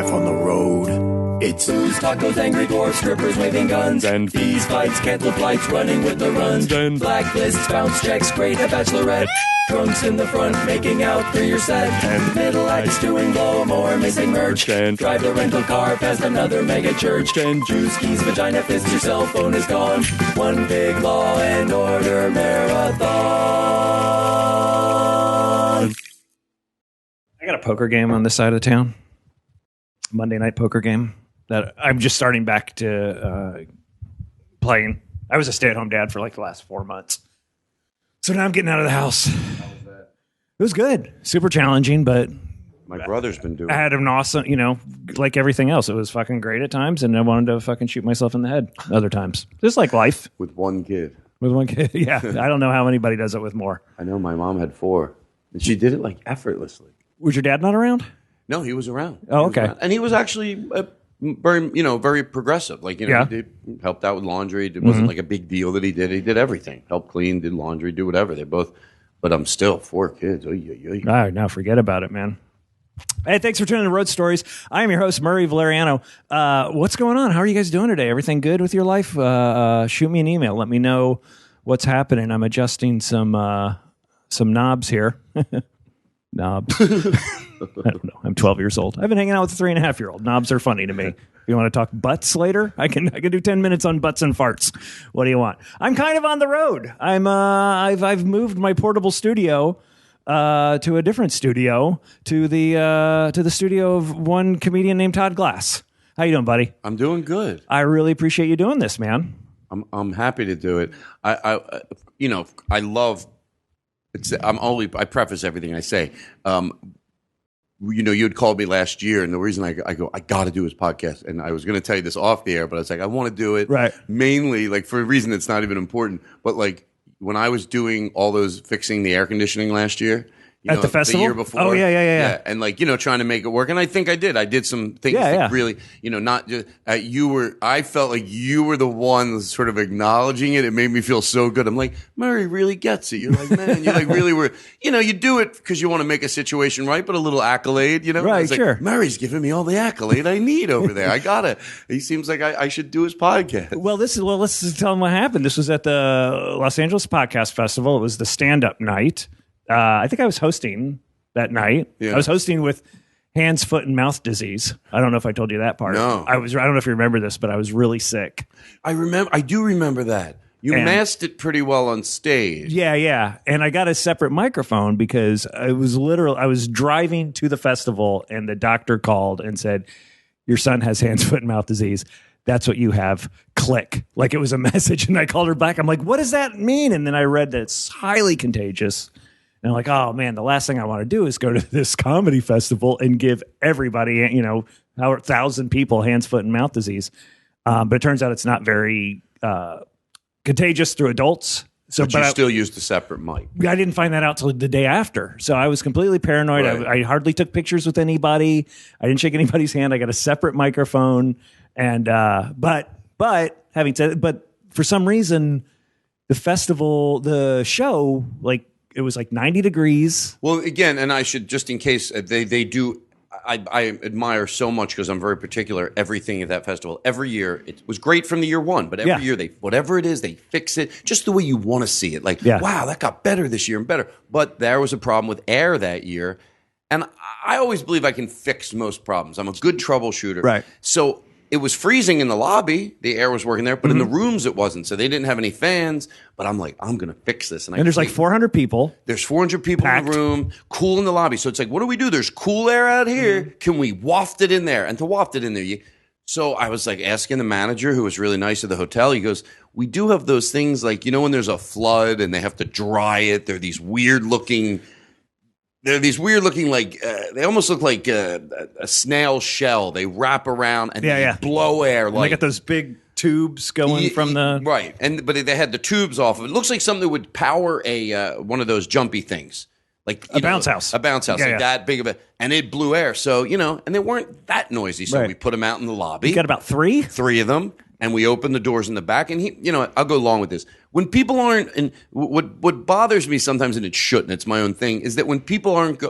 life on the road. It's booze, tacos, angry dwarfs, strippers waving guns, and fees, fights, cancel flights, running with the runs, and blacklists, bounce checks, great a bachelorette, drunks in the front making out through your set, and middle acts doing blow more, missing merch, and drive the rental car past another mega church, and juice keys, vagina fist, your cell phone is gone. One big Law and Order marathon. I got a poker game on this side of town. Monday night poker game that I'm just starting back to playing. I was a stay-at-home dad for like the last 4 months. So now I'm getting out of the house. How was that? It was good. Super challenging, but my brother's been doing I had an awesome, like everything else. It was fucking great at times, and I wanted to fucking shoot myself in the head other times. Just like life. With one kid. With one kid, yeah. I don't know how anybody does it with more. I know my mom had 4, and she did it like effortlessly. Was your dad not around? No, he was around. Oh, okay. And he was actually very progressive. Like, he helped out with laundry. It wasn't like a big deal that he did. He did everything. Helped clean, did laundry, do whatever. They both, but I'm still 4 kids. All right, now forget about it, man. Hey, thanks for tuning in to Road Stories. I am your host, Murray Valeriano. What's going on? How are you guys doing today? Everything good with your life? Shoot me an email. Let me know what's happening. I'm adjusting some knobs here. Knobs. I don't know. I'm 12 years old. I've been hanging out with a 3.5-year-old. Knobs are funny to me. If you want to talk butts later, I can do 10 minutes on butts and farts. What do you want? I'm kind of on the road. I've moved my portable studio to a different studio, to the studio of one comedian named Todd Glass. How you doing, buddy? I'm doing good. I really appreciate you doing this, man. I'm happy to do it. I love. I preface everything I say. You had called me last year, and the reason I got to do his podcast, and I was going to tell you this off the air, but I was like, I want to do it mainly like for a reason that's not even important, but like when I was doing all those fixing the air conditioning last year. At the festival? The year before. Oh, yeah. And like, trying to make it work. And I think I did. I did some things that really, not just, I felt like you were the one sort of acknowledging it. It made me feel so good. I'm like, Murray really gets it. You're like, man, you like really were, you do it because you want to make a situation right, but a little accolade, Right, it's like, sure. Murray's giving me all the accolade I need over there. I got it. He seems like I should do his podcast. Let's tell him what happened. This was at the Los Angeles Podcast Festival. It was the stand-up night. I think I was hosting that night. Yeah. I was hosting with hands, foot, and mouth disease. I don't know if I told you that part. No. I don't know if you remember this, but I was really sick. I do remember that. You masked it pretty well on stage. Yeah. And I got a separate microphone because I was driving to the festival and the doctor called and said, your son has hands, foot, and mouth disease. That's what you have. Click. Like it was a message. And I called her back. I'm like, what does that mean? And then I read that it's highly contagious. And I'm like, oh, man, the last thing I want to do is go to this comedy festival and give everybody, 1,000 people hands, foot, and mouth disease. But it turns out it's not very contagious through adults. But you still used a separate mic. I didn't find that out till the day after. So I was completely paranoid. Right. I hardly took pictures with anybody. I didn't shake anybody's hand. I got a separate microphone. And but having said it, but for some reason, the show, like, it was like 90 degrees. Well, again, and I should, just in case, they do, I admire so much because I'm very particular, everything at that festival. Every year, it was great from the year one, but every year, whatever it is, they fix it just the way you want to see it. Like, wow, that got better this year and better. But there was a problem with air that year. And I always believe I can fix most problems. I'm a good troubleshooter. Right. So it was freezing in the lobby. The air was working there, but in the rooms it wasn't. So they didn't have any fans. But I'm like, I'm going to fix this. And there's like 400 people. There's 400 people packed in the room, cool in the lobby. So it's like, what do? There's cool air out here. Can we waft it in there? And to waft it in there, so I was like asking the manager, who was really nice at the hotel. He goes, we do have those things like, when there's a flood and they have to dry it. They're these weird looking like they almost look like a snail shell. They wrap around and they blow air. And they got those big tubes going from the right. But they had the tubes off of it. It looks like something that would power a one of those jumpy things, like a bounce house, that big of it, and it blew air. So and they weren't that noisy. So we put them out in the lobby. You got about three of them. And we opened the doors in the back, and I'll go along with this. When people aren't, and what bothers me sometimes, and it shouldn't, it's my own thing, is that when people aren't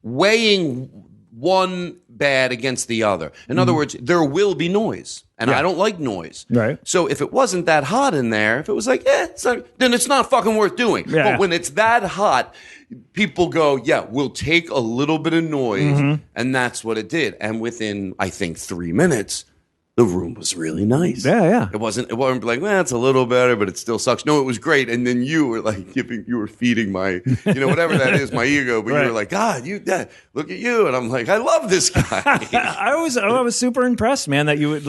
weighing one bad against the other. In other words, there will be noise, and I don't like noise. Right. So if it wasn't that hot in there, if it was like, then it's not fucking worth doing. Yeah. But when it's that hot, people go, yeah, we'll take a little bit of noise, and that's what it did. And within, I think, 3 minutes, the room was really nice. Yeah. It wasn't like, well, it's a little better, but it still sucks. No, it was great. And then you were like you were feeding my, whatever that is, my ego. But you were like, God, look at you. And I'm like, I love this guy. I was super impressed, man, that you would.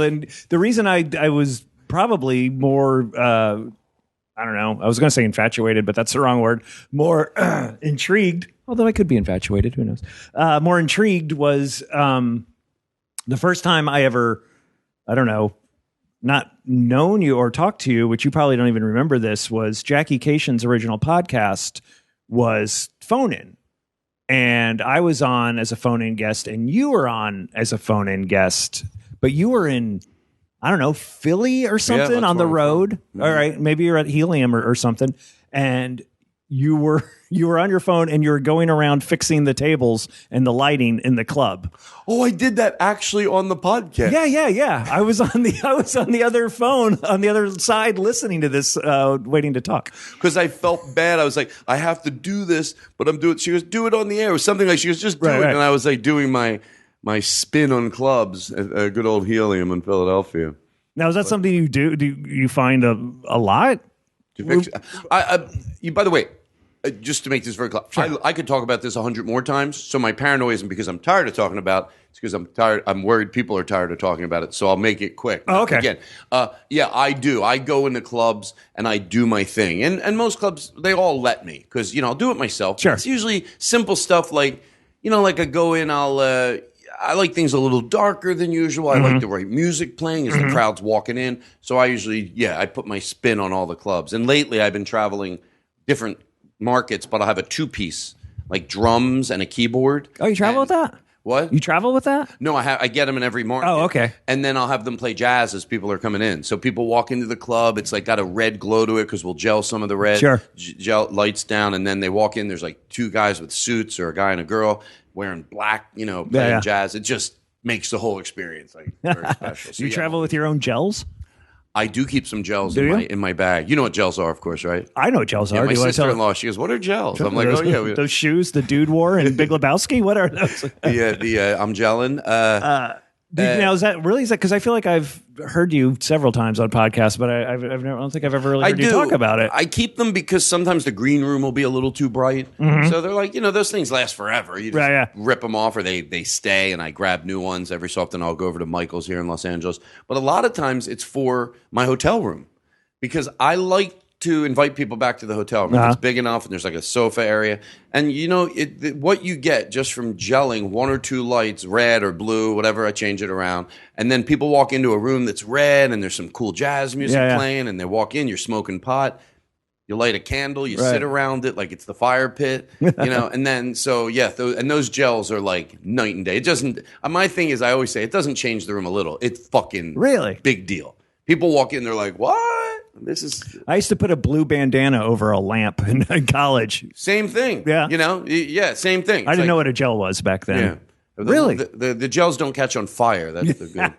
The reason I was probably more, I don't know, I was going to say infatuated, but that's the wrong word. More intrigued, although I could be infatuated. Who knows? More intrigued was the first time I ever, I don't know, not known you or talked to you, which you probably don't even remember this, was Jackie Cation's original podcast was Phone In. And I was on as a phone-in guest, and you were on as a phone-in guest, but you were in, I don't know, Philly or something on the road. Mm-hmm. All right, maybe you're at Helium or something, and you were on your phone and you were going around fixing the tables and the lighting in the club. Oh, I did that actually on the podcast. Yeah. I was on the other phone on the other side listening to this, waiting to talk. Because I felt bad. I was like, I have to do this, but I'm doing. She goes, do it on the air. It was something like she goes, just do it, and I was like doing my spin on clubs at good old Helium in Philadelphia. Now, is that something you do? Do you find a lot? By the way, just to make this very clear, sure. I could talk about this 100 more times. So my paranoia isn't because I'm tired of talking about it. It's because I'm tired. I'm worried people are tired of talking about it. So I'll make it quick. Oh, okay. Again, I do. I go into clubs and I do my thing. And most clubs, they all let me because, I'll do it myself. Sure. It's usually simple stuff like, like I go in, I like things a little darker than usual. I like the right music playing as the crowd's walking in. So I usually, I put my spin on all the clubs. And lately I've been traveling different markets, but I'll have a two-piece, like drums and a keyboard. Oh, you travel with that? What? You travel with that? No, I get them in every market. Oh, okay. And then I'll have them play jazz as people are coming in. So people walk into the club, it's like got a red glow to it because we'll gel some of the red. Sure. Gel lights down, and then they walk in, there's like two guys with suits or a guy and a girl wearing black, playing jazz. It just makes the whole experience like very special. So, you travel with your own gels? I do keep some gels in my bag. You know what gels are, of course, right? I know what gels are. My sister-in-law, she goes, "What are gels?" I'm like, those shoes the dude wore in Big Lebowski. What are those? I'm gelling. Now, is that because I feel like I've heard you several times on podcasts, but I don't think I've ever really heard you talk about it. I keep them because sometimes the green room will be a little too bright. So they're like, those things last forever. You just rip them off or they stay, and I grab new ones. Every so often I'll go over to Michael's here in Los Angeles. But a lot of times it's for my hotel room because I like to invite people back to the hotel room. It's big enough and there's like a sofa area. And what you get just from gelling one or two lights, red or blue, whatever, I change it around. And then people walk into a room that's red and there's some cool jazz music playing, and they walk in, you're smoking pot. You light a candle, you sit around it like it's the fire pit, and then, those gels are like night and day. It doesn't, my thing is I always say, it doesn't change the room a little. It's fucking really big deal. People walk in, they're like, what? I used to put a blue bandana over a lamp in college. Same thing. Yeah. Same thing. I didn't know what a gel was back then. Yeah. Really? The gels don't catch on fire. That's the good.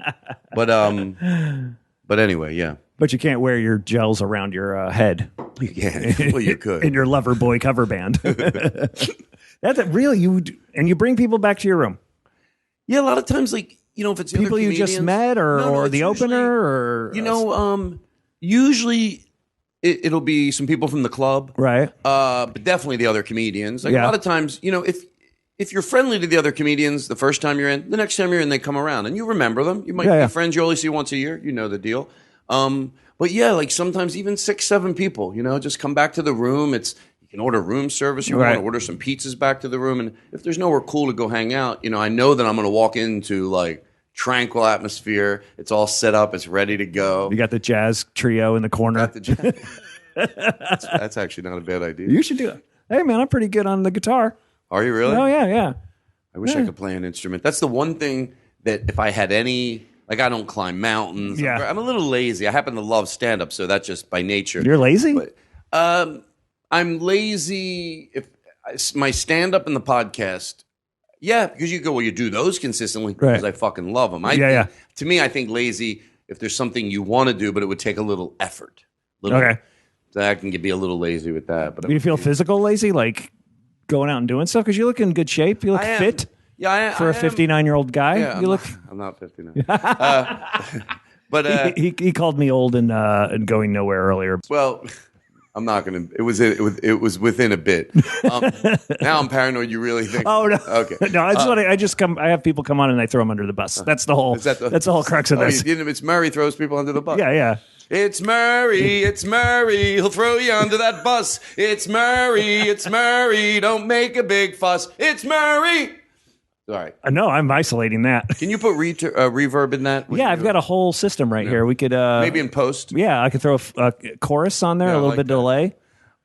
But anyway, yeah. But you can't wear your gels around your head. You can. Well, you could. In your Lover Boy cover band. That's really and you bring people back to your room. Yeah, a lot of times, like, if it's people you just met or the opener or usually it'll be some people from the club, right? But definitely the other comedians. Like a lot of times, if you're friendly to the other comedians the first time you're in, the next time you're in, they come around and you remember them. You might be friends you only see once a year. You know the deal. But yeah, like sometimes even 6, 7 people, just come back to the room. You can order room service. You want to order some pizzas back to the room. And if there's nowhere cool to go hang out, I know that I'm going to walk into like tranquil atmosphere. It's all set up. It's ready to go. You got the jazz trio in the corner. That's actually not a bad idea. You should do it. Hey, man, I'm pretty good on the guitar. Are you really? Oh, yeah. I wish I could play an instrument. That's the one thing that if I had any... Like, I don't climb mountains. Yeah. I'm a little lazy. I happen to love stand-up, so that's just by nature. You're lazy? But, I'm lazy. If my stand-up and the podcast, Yeah, because you go, well, you do those consistently because I fucking love them. To me, I think lazy if there's something you want to do, but it would take a little effort. Okay. So I can be a little lazy with that. But do you feel physical lazy, like going out and doing stuff? Because you look in good shape. You look fit. Yeah, for a 59-year-old guy. Yeah, I'm not 59. But he called me old and going nowhere earlier. Well, I'm not going to. It was within a bit. Now I'm paranoid. You really think? Oh no. Okay. No, I have people come on and I throw them under the bus. That's the whole. That's the whole crux of this. It's Murray throws people under the bus. Yeah. It's Murray. He'll throw you under that bus. It's Murray. Don't make a big fuss. It's Murray. All right. No, I'm isolating that. Can you put reverb in that? Yeah, I've got a whole system right here. We could maybe in post. Yeah, I could throw a chorus on there, a little bit delay.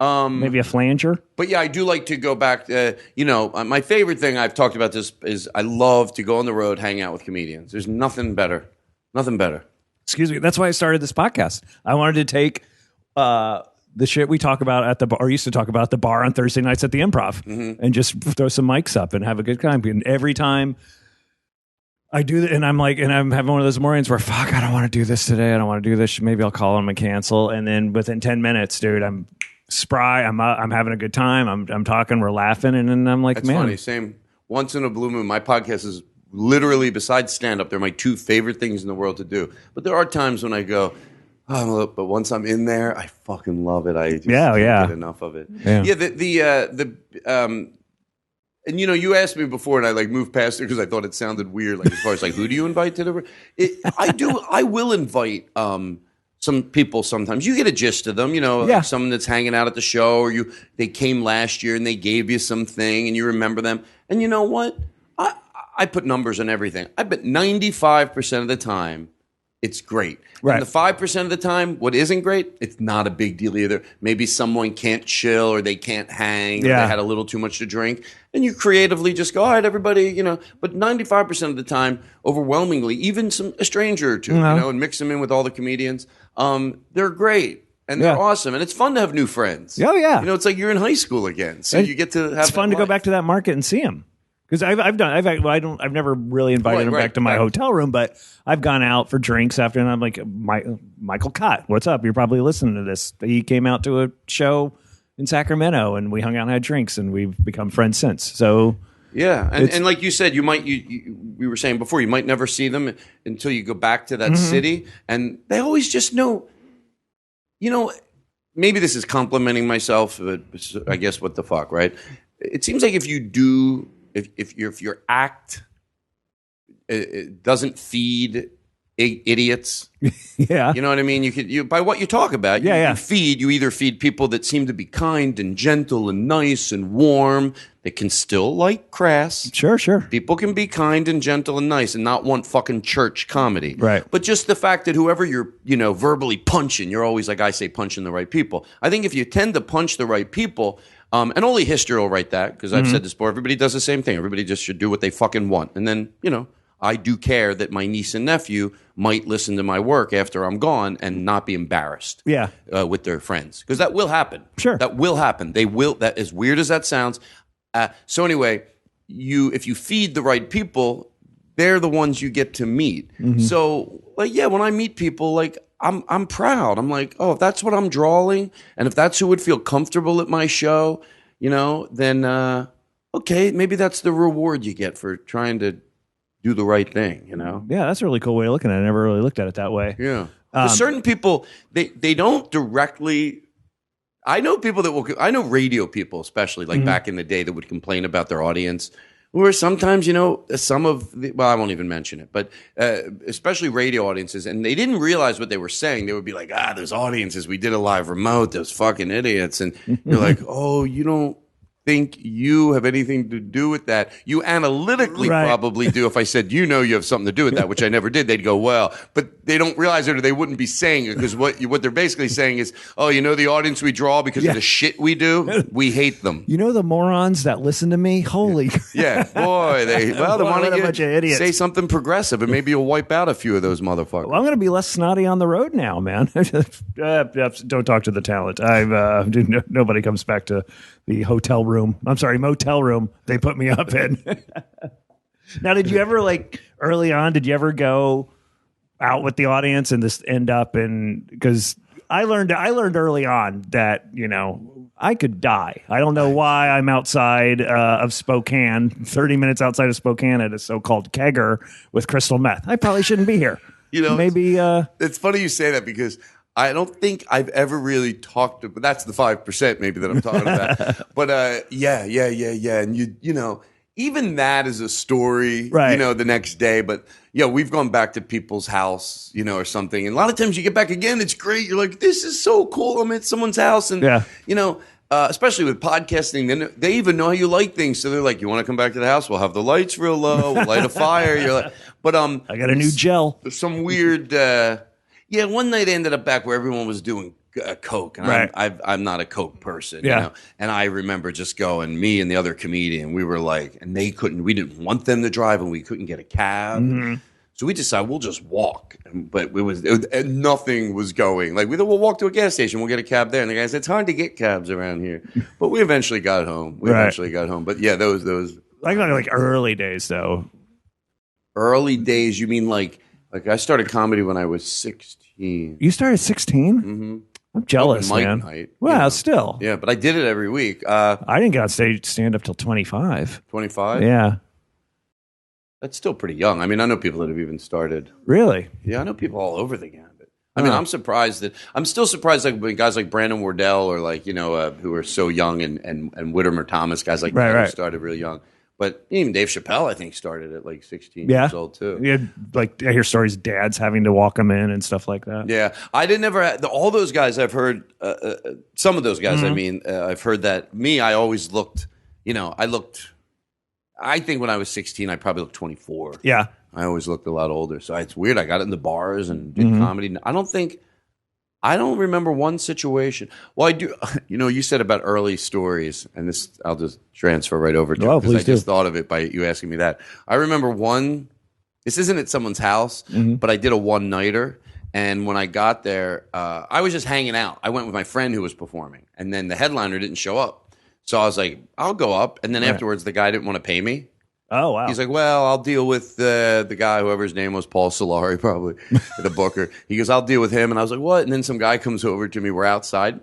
Maybe a flanger. But yeah, I do like to go back. My favorite thing, I've talked about this, is I love to go on the road, hang out with comedians. There's nothing better. Nothing better. Excuse me. That's why I started this podcast. I wanted to take the shit we talk about at the bar, or used to talk about at the bar on Thursday nights at the Improv, and just throw some mics up and have a good time. And every time I do that, and I'm having one of those mornings where, fuck, I don't want to do this today. I don't want to do this. Maybe I'll call them and cancel. And then within 10 minutes, dude, I'm spry. I'm having a good time. I'm talking. We're laughing. And then I'm like, That's man, funny. Same. Once in a blue moon, my podcast is literally, besides stand-up, they're my two favorite things in the world to do. But there are times when I go, but once I'm in there, I fucking love it. I just can't get enough of it. And you asked me before, and I moved past it because I thought it sounded weird. As far as who do you invite to the? I will invite some people sometimes. You get a gist of them, like someone that's hanging out at the show, or they came last year and they gave you something, and you remember them. And you know what? I put numbers on everything. I bet 95% of the time, it's great. Right. And the 5% of the time, what isn't great, it's not a big deal either. Maybe someone can't chill, or they can't hang, or they had a little too much to drink. And you creatively just go, all right, everybody, But 95% of the time, overwhelmingly, even a stranger or two, and mix them in with all the comedians, they're great. And they're awesome. And it's fun to have new friends. Oh, yeah. It's like you're in high school again. So you get to have It's fun to go back to that market and see them. Because I've never really invited him back to my hotel room, but I've gone out for drinks after, and I'm like, Michael Cott, what's up? You're probably listening to this. He came out to a show in Sacramento, and we hung out and had drinks, and we've become friends since. So yeah, and like you said, we were saying before, you might never see them until you go back to that city, and they always just know. Maybe this is complimenting myself, but I guess what the fuck, right? It seems like if you do. If your act it doesn't feed idiots, yeah, you know what I mean. You by what you talk about, you either feed people that seem to be kind and gentle and nice and warm, that can still like crass. Sure. People can be kind and gentle and nice and not want fucking church comedy, right? But just the fact that whoever you're, verbally punching, you're always like I say, punching the right people. I think if you tend to punch the right people. And only history will write that, because I've said this before. Everybody does the same thing. Everybody just should do what they fucking want. And then, I do care that my niece and nephew might listen to my work after I'm gone and not be embarrassed with their friends. Because that will happen. Sure. That will happen. They will. That, as weird as that sounds. So anyway, if you feed the right people, they're the ones you get to meet. So, when I meet people, I'm proud. I'm like, oh, if that's what I'm drawing, and if that's who would feel comfortable at my show, then okay, maybe that's the reward you get for trying to do the right thing, Yeah, that's a really cool way of looking at it. I never really looked at it that way. Yeah. Certain people, they don't directly. I know people that I know radio people, especially back in the day, that would complain about their audience. Or sometimes, some of I won't even mention it, but especially radio audiences, and they didn't realize what they were saying. They would be like, those audiences, we did a live remote, those fucking idiots. And you're like, oh, you don't think you have anything to do with that. You analytically probably do. If I said, you have something to do with that, which I never did, they'd go, well, but they don't realize it, or they wouldn't be saying it, because what they're basically saying is, oh, the audience we draw because of the shit we do, we hate them. The morons that listen to me? Holy yeah, boy, they want to say something progressive, and maybe you'll wipe out a few of those motherfuckers. Well, I'm going to be less snotty on the road now, man. Don't talk to the talent. Nobody comes back to the hotel room motel room they put me up in. Now, did you ever early on? Did you ever go out with the audience and this end up in? Because I learned early on that I could die. I don't know why I'm outside of Spokane, 30 minutes outside of Spokane at a so-called kegger with crystal meth. I probably shouldn't be here. Maybe it's funny you say that because I don't think I've ever really talked to, but that's the 5% maybe that I'm talking about. But yeah. And even that is a story, right. The next day. But we've gone back to people's house, or something. And a lot of times you get back again, it's great. You're like, this is so cool. I'm at someone's house. And, especially with podcasting, then they even know how you like things. So they're like, you want to come back to the house? We'll have the lights real low. We'll light a fire. You're like, but I got a new gel. Some weird, one night I ended up back where everyone was doing coke, and right. I'm not a coke person, And I remember just going, me and the other comedian, we were like, and we didn't want them to drive, and we couldn't get a cab. Mm-hmm. So we decided we'll just walk, but and nothing was going. Like we thought we'll walk to a gas station, we'll get a cab there. And the guy said it's hard to get cabs around here, but we eventually got home. But yeah, those like early days though. Early days, you mean like I started comedy when I was 16. You started 16? Mm-hmm. I'm jealous, man. Night, well, still. Yeah, but I did it every week. I didn't get on stage stand up till 25. 25? Yeah. That's still pretty young. I mean, I know people that have even started. Really? Yeah, I know people all over the gambit. I mean, I'm still surprised when guys like Brandon Wardell or who are so young and Whittemer Thomas, guys like that who started really young. But even Dave Chappelle, I think, started at 16 years old too. Yeah, I hear stories of dads having to walk them in and stuff like that. Yeah, I didn't ever. All those guys I've heard. Some of those guys, mm-hmm. I mean, I've heard that. Me, I always looked. I think when I was 16, I probably looked 24. Yeah, I always looked a lot older. So it's weird. I got into bars and did mm-hmm. comedy. I don't remember one situation. Well, I do. You said about early stories, and this I'll just transfer right over to because I just thought of it by you asking me that. I remember one. This isn't at someone's house, mm-hmm. but I did a one-nighter, and when I got there, I was just hanging out. I went with my friend who was performing, and then the headliner didn't show up. So I was like, I'll go up, and then afterwards, the guy didn't want to pay me. Oh, wow. He's like, well, I'll deal with the guy, whoever his name was, Paul Solari, probably, the booker. He goes, I'll deal with him. And I was like, what? And then some guy comes over to me. We're outside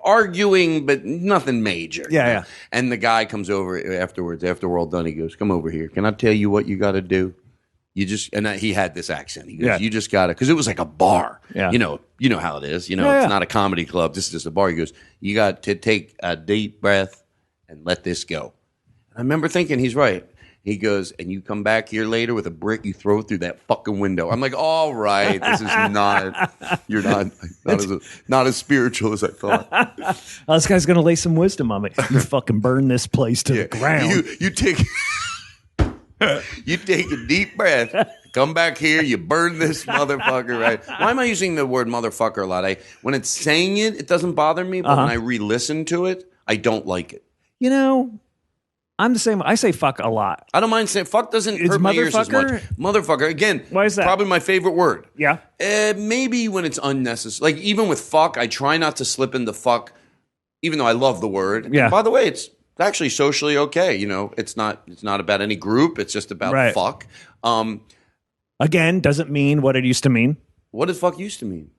arguing, but nothing major. Yeah. And the guy comes over afterwards, after we're all done. He goes, come over here. Can I tell you what you got to do? He had this accent. He goes, you just got to, because it was like a bar. Yeah. You know how it is. It's not a comedy club. This is just a bar. He goes, you got to take a deep breath and let this go. I remember thinking he's right. He goes, and you come back here later with a brick, you throw it through that fucking window. I'm like, all right, this is you're not as spiritual as I thought. This guy's going to lay some wisdom on me. You fucking burn this place to the ground. You take a deep breath, come back here, you burn this motherfucker, right? Why am I using the word motherfucker a lot? When it's saying it doesn't bother me, but when I re-listen to it, I don't like it. I'm the same. I say fuck a lot. I don't mind saying fuck. Doesn't hurt my ears as much. Motherfucker. Again, why is that? Probably my favorite word. Yeah. Maybe when it's unnecessary. Like even with fuck, I try not to slip into fuck, even though I love the word. Yeah. And by the way, it's actually socially okay. It's not about any group. It's just about fuck. Again, doesn't mean what it used to mean. What did fuck used to mean?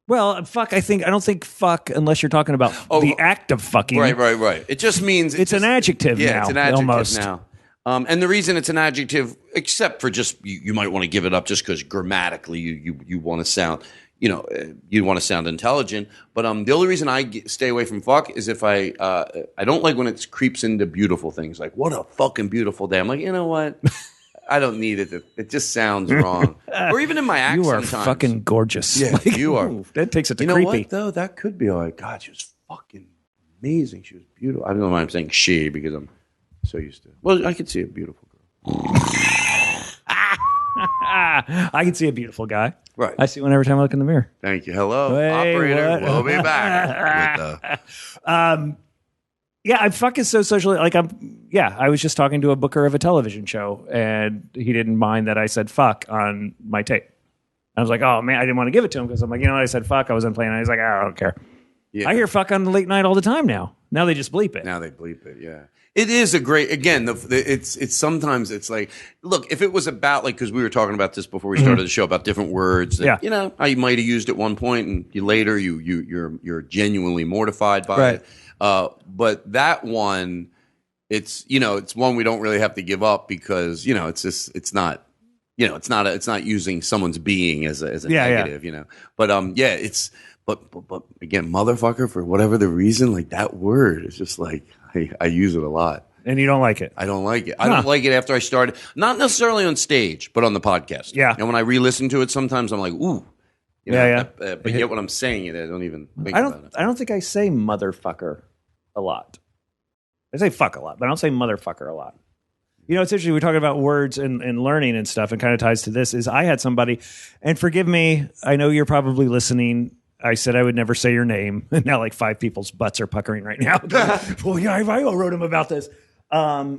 Well, fuck, I don't think fuck unless you're talking about the act of fucking. Right. It just means... It's an adjective now. Yeah, it's an adjective almost. now. And the reason it's an adjective, except for just, you might want to give it up just because grammatically you want to sound, you want to sound intelligent. But the only reason I stay away from fuck is if I don't like when it creeps into beautiful things. Like, what a fucking beautiful day. I'm like, you know what? I don't need it. It just sounds wrong. Or even in my accent. You are sometimes. fucking gorgeous. Yeah, you are. That takes it to you know creepy. What, though? That could be all right. God, she was fucking amazing. She was beautiful. I don't know why I'm saying she because I'm so used to it. Well, I could see a beautiful girl. I can see a beautiful guy. Right. I see one every time I look in the mirror. Thank you. Hello, hey, operator. what? We'll be back. Yeah, I'm fucking so socially I was just talking to a booker of a television show and he didn't mind that I said fuck on my tape. I was like, oh man, I didn't want to give it to him because I'm like, you know what, I said fuck, I wasn't playing. And he's like, I don't care. Yeah. I hear fuck on the late night all the time now. Now they just bleep it. Now they bleep it. Yeah. It is a great, again, it's sometimes it's like, look, if it was about like, because we were talking about this before we started the show about different words that, you know, how you might have used at one point and you're genuinely mortified by it. But that one, it's, you know, it's one we don't really have to give up because, you know, it's just, it's not, you know, it's not using someone's being as a negative, you know, but, but again, motherfucker, for whatever the reason, like that word is just like, I use it a lot. And you don't like it? I don't like it. I don't like it after I started, not necessarily on stage, but on the podcast. Yeah. And when I re-listen to it, sometimes I'm like, ooh. You know, but yet when I'm saying it, I don't even think about it. I don't think I say motherfucker a lot. I say fuck a lot, but I don't say motherfucker a lot. You know, it's interesting. We're talking about words and learning and stuff, and kind of ties to this. Is I had somebody, and forgive me, I know you're probably listening. I said I would never say your name. And now like 5 people's butts are puckering right now. Well, yeah, I wrote him about this. I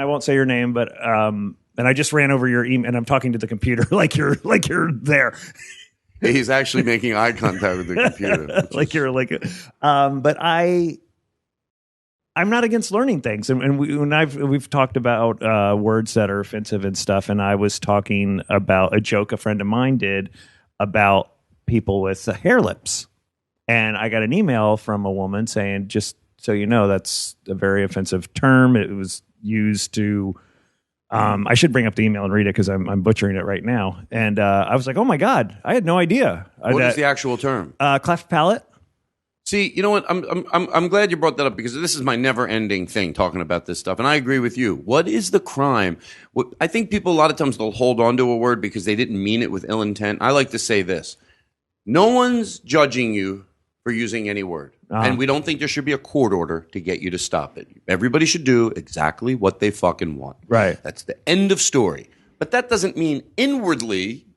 won't say your name, but and I just ran over your email and I'm talking to the computer like you're there. He's actually making eye contact with the computer. But I'm not against learning things. And we've talked about words that are offensive and stuff. And I was talking about a joke a friend of mine did about people with hair lips, and I got an email from a woman saying, just so you know, that's a very offensive term. It was used to I should bring up the email and read it because I'm butchering it right now. And I was like, oh my god, I had no idea. What is the actual term? Cleft palate. See, you know what? I'm glad you brought that up because this is my never-ending thing talking about this stuff, and I agree with you. What is the crime? I think people a lot of times they'll hold on to a word because they didn't mean it with ill intent. I like to say this. No one's judging you for using any word. And we don't think there should be a court order to get you to stop it. Everybody should do exactly what they fucking want. Right. That's the end of story. But that doesn't mean inwardly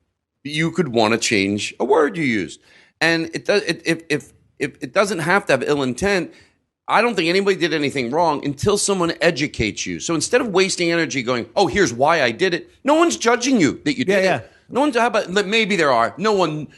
you could want to change a word you used. And it does, if it doesn't have to have ill intent, I don't think anybody did anything wrong until someone educates you. So instead of wasting energy going, oh, here's why I did it, no one's judging you that you did it. No one's, how about, maybe there are. No one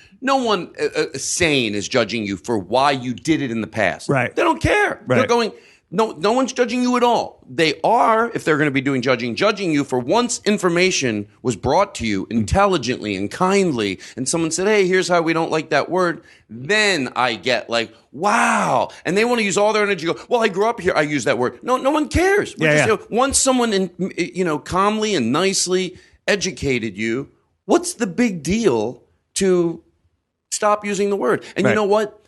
sane is judging you for why you did it in the past. Right. They don't care. Right. They're going, no one's judging you at all. They are, if they're going to be doing judging you for once information was brought to you intelligently and kindly, and someone said, hey, here's how we don't like that word. Then I get like, wow. And they want to use all their energy to go, well, I grew up here. I use that word. No one cares. Once someone, calmly and nicely educated you, what's the big deal to stop using the word? And you know what?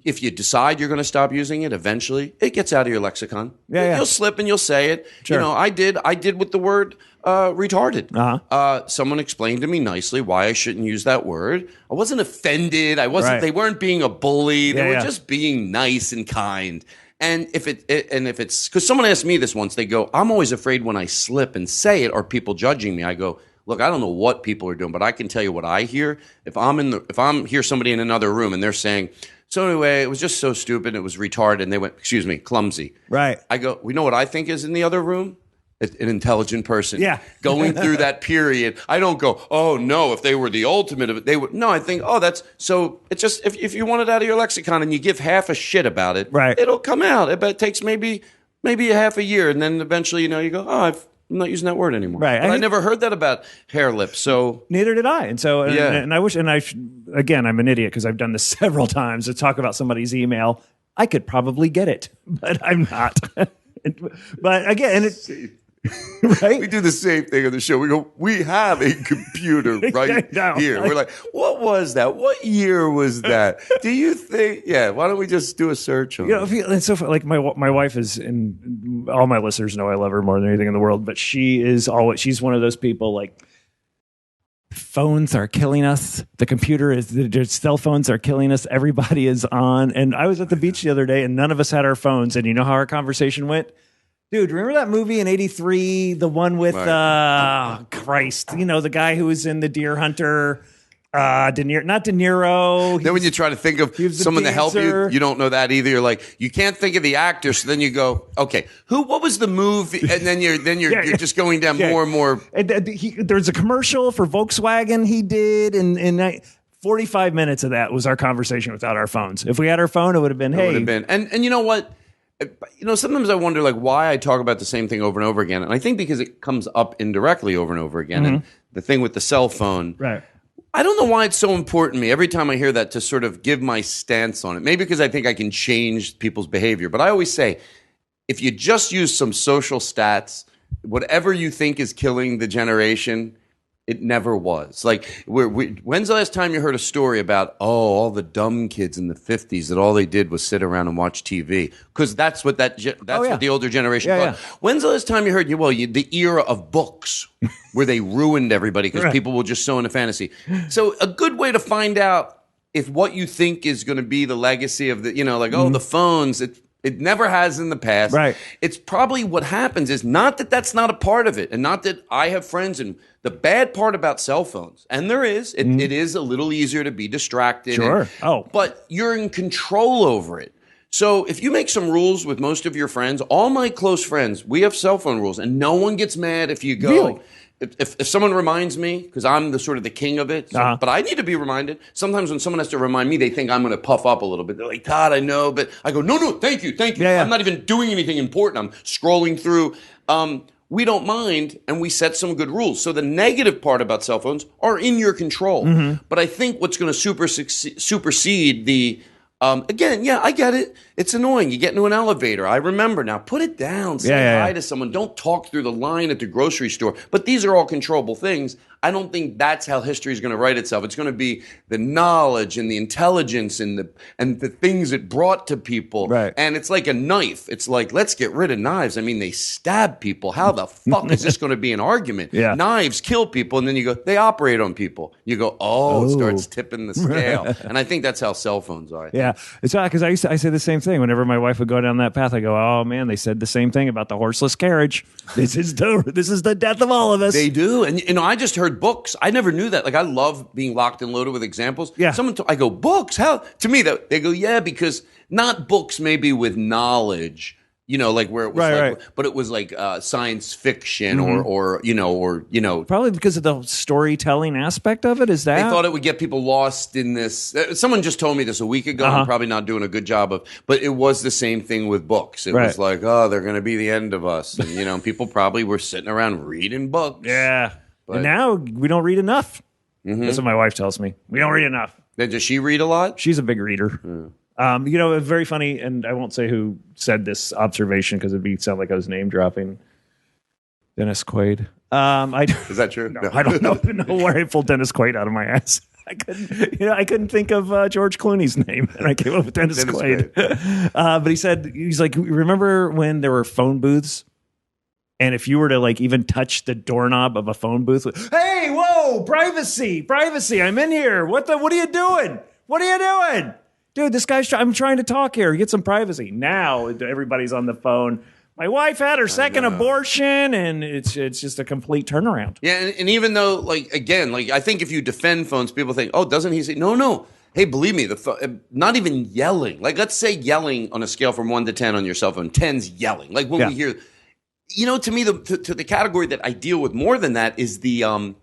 If you decide you're going to stop using it, eventually it gets out of your lexicon. You'll slip and you'll say it. Sure. You know, I did with the word retarded. Someone explained to me nicely why I shouldn't use that word. I wasn't offended. They weren't being a bully. They were just being nice and kind. And if it's because someone asked me this once, they go, I'm always afraid when I slip and say it, are people judging me? I go, look, I don't know what people are doing, but I can tell you what I hear. If I'm hear somebody in another room and they're saying, so anyway, it was just so stupid, it was retarded, and they went, excuse me, clumsy. Right. I go, we know what I think is in the other room? An intelligent person. Yeah. Going through that period. I don't go, oh no, if they were the ultimate of it, they would. No, I think, oh, that's, so it's just, if you want it out of your lexicon and you give half a shit about it, right, it'll come out. It takes maybe a half a year, and then eventually, you go, oh, I'm not using that word anymore. Right. But I never heard that about hair lips. So neither did I. And so, and I wish, again, I'm an idiot because I've done this several times to talk about somebody's email. I could probably get it, but I'm not. But again, it's right. We do the same thing on the show. We go, we have a computer right here. We're like, what was that? What year was that? Do you think? Yeah. Why don't we just do a search on it? It's so like my wife is, and all my listeners know I love her more than anything in the world, but she's one of those people like, phones are killing us. The cell phones are killing us. Everybody is on. And I was at the beach the other day and none of us had our phones. And you know how our conversation went? Dude, remember that movie in '83, the one with Christ, the guy who was in The Deer Hunter, not De Niro. Then when you try to think of someone to help you, you don't know that either. You're like, you can't think of the actor, so then you go, okay, what was the movie? And then you're just going down more and more. And there's a commercial for Volkswagen he did, and 45 minutes of that was our conversation without our phones. If we had our phone, it would have been, hey. It would have been. And you know what? Sometimes I wonder like why I talk about the same thing over and over again. And I think because it comes up indirectly over and over again. And the thing with the cell phone. Right. I don't know why it's so important to me every time I hear that to sort of give my stance on it. Maybe because I think I can change people's behavior. But I always say, if you just use some social stats, whatever you think is killing the generation, it never was. Like, when's the last time you heard a story about, all the dumb kids in the 50s that all they did was sit around and watch TV? Because that's what what the older generation thought. Yeah. When's the last time you heard, the era of books where they ruined everybody because people were just so into fantasy? So a good way to find out if what you think is going to be the legacy of the, the phones, it never has in the past. Right. It's probably what happens is not that that's not a part of it, and not that I have friends. And the bad part about cell phones, and there is, it is a little easier to be distracted. Sure. But you're in control over it. So if you make some rules with most of your friends, all my close friends, we have cell phone rules, and no one gets mad if you go. Really? If someone reminds me, because I'm the sort of the king of it, but I need to be reminded. Sometimes when someone has to remind me, they think I'm going to puff up a little bit. They're like, Todd, I know, but I go, no, thank you. Yeah. I'm not even doing anything important. I'm scrolling through. We don't mind, and we set some good rules. So the negative part about cell phones are in your control. But I think what's going to supersede the again, I get it. It's annoying. You get into an elevator. I remember now. Put it down. Say hi to someone. Don't talk through the line at the grocery store. But these are all controllable things. I don't think that's how history is going to write itself. It's going to be the knowledge and the intelligence and the things it brought to people. Right. And it's like a knife. It's like, let's get rid of knives. I mean, they stab people. How the fuck is this going to be an argument? Yeah. Knives kill people, and then you go, they operate on people. You go, it starts tipping the scale. And I think that's how cell phones are. Yeah, it's because I say the same thing whenever my wife would go down that path. I go, oh man, they said the same thing about the horseless carriage. This is the death of all of us. They do, and I just heard books. I never knew that. Like, I love being locked and loaded with examples. Yeah, I go, books? How? To me, they go, yeah, because not books maybe with knowledge. Like where it was but it was like science fiction or probably because of the storytelling aspect of it. Is that they thought it would get people lost in this? Someone just told me this a week ago. I'm probably not doing a good job of, but it was the same thing with books. It was like, they're going to be the end of us, and people probably were sitting around reading books. Yeah, but and now we don't read enough. That's what my wife tells me. We don't read enough. Does she read a lot? She's a big reader. It's very funny, and I won't say who said this observation because it'd sound like I was name dropping. Dennis Quaid. Is that true? No, I don't know where I pulled Dennis Quaid out of my ass. I couldn't think of George Clooney's name, and I came up with Dennis Quaid. But he's like, remember when there were phone booths? And if you were to like even touch the doorknob of a phone booth, hey, whoa, privacy, I'm in here. What are you doing? What are you doing? Dude, this guy's I'm trying to talk here. Get some privacy. Now everybody's on the phone. My wife had her second abortion, and it's just a complete turnaround. Yeah, and even though, I think if you defend phones, people think, doesn't he say, no. Hey, believe me, not even yelling. Like, let's say yelling on a scale from 1 to 10 on your cell phone. 10's yelling. Like when we hear, to me, the category that I deal with more than that is the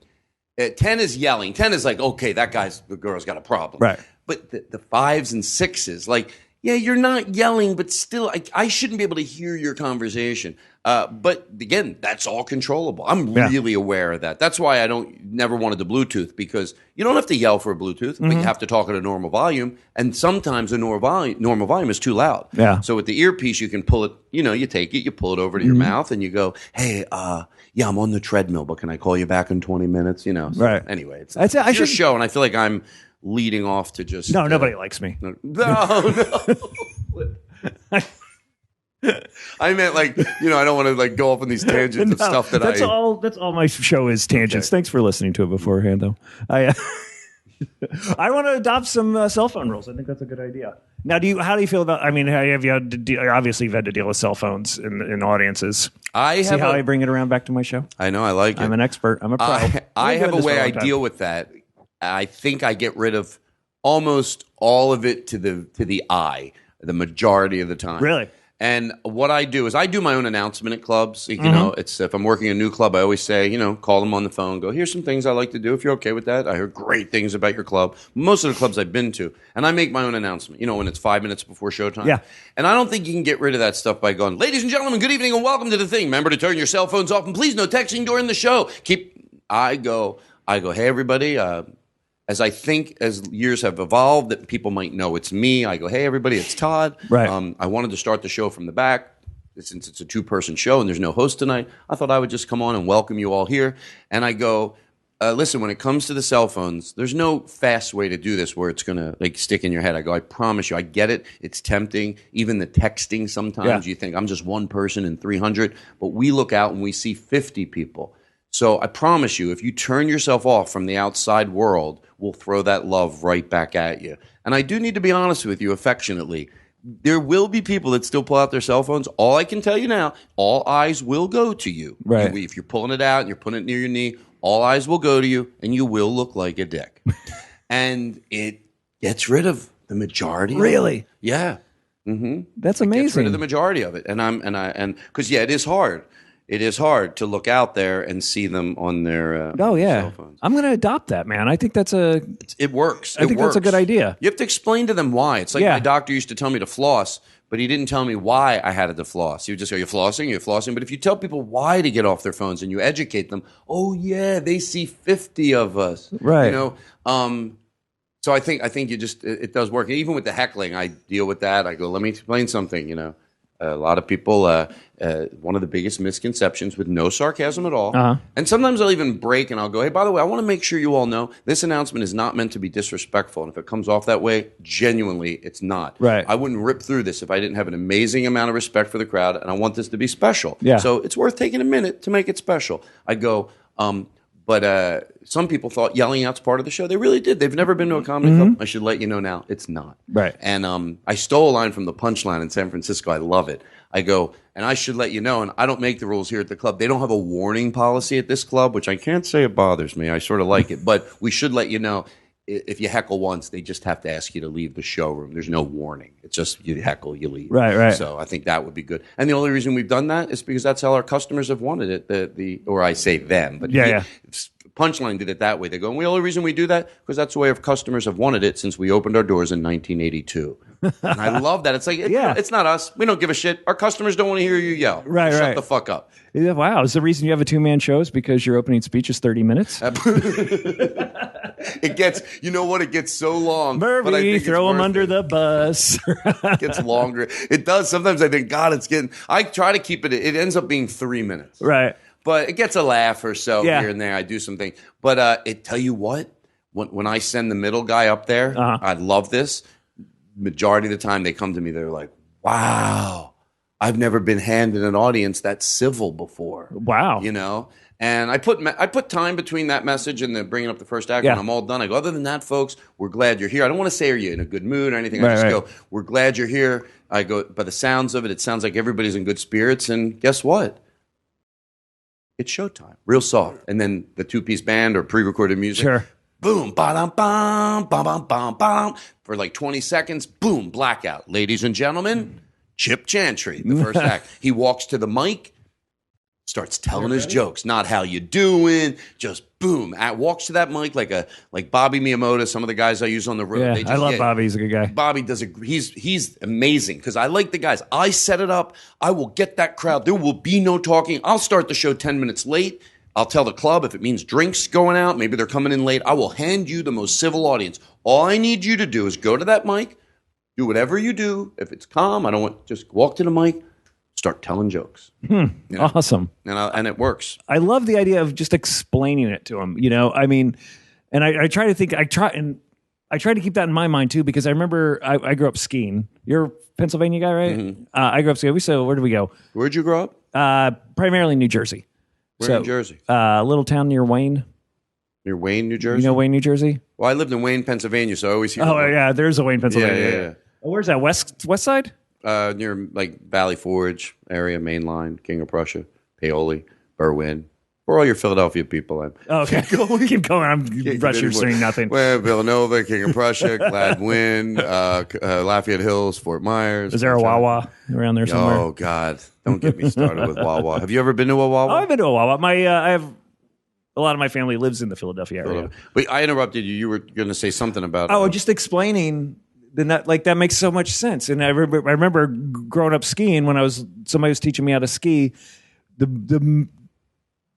10 is yelling. 10 is like, okay, the girl's got a problem. Right. But the 5s and 6s, like, yeah, you're not yelling, but still, I shouldn't be able to hear your conversation. But again, that's all controllable. I'm really aware of that. That's why I never wanted the Bluetooth, because you don't have to yell for a Bluetooth, but you have to talk at a normal volume. And sometimes a normal volume is too loud. Yeah. So with the earpiece, you can pull it, you take it, you pull it over to your mouth, and you go, hey, I'm on the treadmill, but can I call you back in 20 minutes? So right. Anyway, it's your show, and I feel like I'm leading off to just nobody likes me. No. I meant I don't want to go off on these tangents of stuff that's all my show is, tangents. Okay. Thanks for listening to it beforehand, though. I want to adopt some cell phone rules. I think that's a good idea. Now, how do you feel about? I mean, obviously you've had to deal with cell phones in audiences. I bring it around back to my show. I know, I like it. I'm an expert. I'm a pro. I have a way I deal with that. I think I get rid of almost all of it to the eye, the majority of the time. Really? And what I do is I do my own announcement at clubs. You know, it's if I'm working a new club, I always say, call them on the phone, go, here's some things I like to do if you're okay with that. I heard great things about your club. Most of the clubs I've been to. And I make my own announcement, when it's 5 minutes before showtime. Yeah. And I don't think you can get rid of that stuff by going, ladies and gentlemen, good evening and welcome to the thing. Remember to turn your cell phones off and please no texting during the show. I go, hey, everybody, as years have evolved, that people might know it's me. I go, hey, everybody, it's Todd. Right. I wanted to start the show from the back. Since it's a two-person show and there's no host tonight, I thought I would just come on and welcome you all here. And I go, listen, when it comes to the cell phones, there's no fast way to do this where it's going to stick in your head. I go, I promise you, I get it. It's tempting. Even the texting sometimes you think I'm just one person in 300, but we look out and we see 50 people. So I promise you, if you turn yourself off from the outside world, we'll throw that love right back at you. And I do need to be honest with you affectionately. There will be people that still pull out their cell phones. All I can tell you now, all eyes will go to you. Right. If you're pulling it out and you're putting it near your knee, all eyes will go to you and you will look like a dick. And it gets rid of the majority. Really? Yeah. Mm-hmm. That's amazing. It gets rid of the majority of it. And because it is hard. It is hard to look out there and see them on their cell phones. I'm going to adopt that, man. I think that's it works. I think that's a good idea. You have to explain to them why. It's like my doctor used to tell me to floss, but he didn't tell me why I had to floss. He would just go, you're flossing. But if you tell people why to get off their phones and you educate them, oh yeah, they see 50 of us. Right. So I think you just it does work. Even with the heckling, I deal with that. I go, let me explain something, A lot of people, one of the biggest misconceptions with no sarcasm at all. And sometimes I'll even break and I'll go, hey, by the way, I want to make sure you all know this announcement is not meant to be disrespectful. And if it comes off that way, genuinely, it's not. Right. I wouldn't rip through this if I didn't have an amazing amount of respect for the crowd. And I want this to be special. Yeah. So it's worth taking a minute to make it special. I go, but some people thought yelling out's part of the show. They really did. They've never been to a comedy club. I should let you know now, it's not. Right. And I stole a line from the Punchline in San Francisco. I love it. I go, and I should let you know, and I don't make the rules here at the club. They don't have a warning policy at this club, which I can't say it bothers me. I sort of like it. But we should let you know, if you heckle once, they just have to ask you to leave the showroom. There's no warning. It's just you heckle, you leave. Right. So I think that would be good. And the only reason we've done that is because that's how our customers have wanted it. Or I say them, but Punchline did it that way. They go, and the only reason we do that because that's the way our customers have wanted it since we opened our doors in 1982. And I love that. It's like, it's not us. We don't give a shit. Our customers don't want to hear you yell. Right. Shut the fuck up. Yeah, wow. Is the reason you have a two-man show is because your opening speech is 30 minutes? It gets, it gets so long. Murray, throw him under the bus. It gets longer. It does. Sometimes I think, God, I try to keep it. It ends up being 3 minutes. Right. But it gets a laugh or so here and there. I do something. But tell you what, when I send the middle guy up there, I love this. Majority of the time they come to me, they're like, wow, I've never been handed an audience that's civil before. Wow. And I put time between that message and the bringing up the first act. When I'm all done, I go, other than that, folks, we're glad you're here. I don't want to say, are you in a good mood or anything? I just go, we're glad you're here. I go, by the sounds of it, it sounds like everybody's in good spirits. And guess what? It's showtime. Real soft. And then the two-piece band or pre-recorded music. Sure. Boom, ba-dum, bum, bum, bum, bum, bum. For like 20 seconds, boom, blackout. Ladies and gentlemen, Chip Chantry, the first act. He walks to the mic, starts telling his jokes. Not how you doing, just boom. Walks to that mic like Bobby Miyamoto, some of the guys I use on the road. Yeah, I love Bobby. He's a good guy. Bobby he's amazing because I like the guys. I set it up. I will get that crowd. There will be no talking. I'll start the show 10 minutes late. I'll tell the club if it means drinks going out, maybe they're coming in late. I will hand you the most civil audience. All I need you to do is go to that mic, do whatever you do. If it's calm, just walk to the mic, start telling jokes. Awesome. And it works. I love the idea of just explaining it to them. I mean, and I try to think, I try to keep that in my mind too, because I remember I grew up skiing. You're a Pennsylvania guy, right? Mm-hmm. I grew up skiing. So where did we go? Where'd you grow up? Primarily New Jersey. Where in Jersey? A little town near Wayne. Near Wayne, New Jersey? You know Wayne, New Jersey? Well, I lived in Wayne, Pennsylvania, so I always hear. Oh, yeah, there's a Wayne, Pennsylvania. Yeah. Oh, where's that? West side? Near like Valley Forge area, Main Line, King of Prussia, Paoli, Berwyn, For all your Philadelphia people, Okay, keep going. I'm registering nothing. Well, Villanova, King of Prussia, Gladwin, Lafayette Hills, Fort Myers. Is there a Wawa around there somewhere? Oh God, don't get me started with Wawa. Have you ever been to a Wawa? Oh, I've been to a Wawa. I have a lot of my family lives in the Philadelphia area. But I interrupted you. You were going to say something about. Just explaining. That makes so much sense. And I remember growing up skiing when somebody was teaching me how to ski.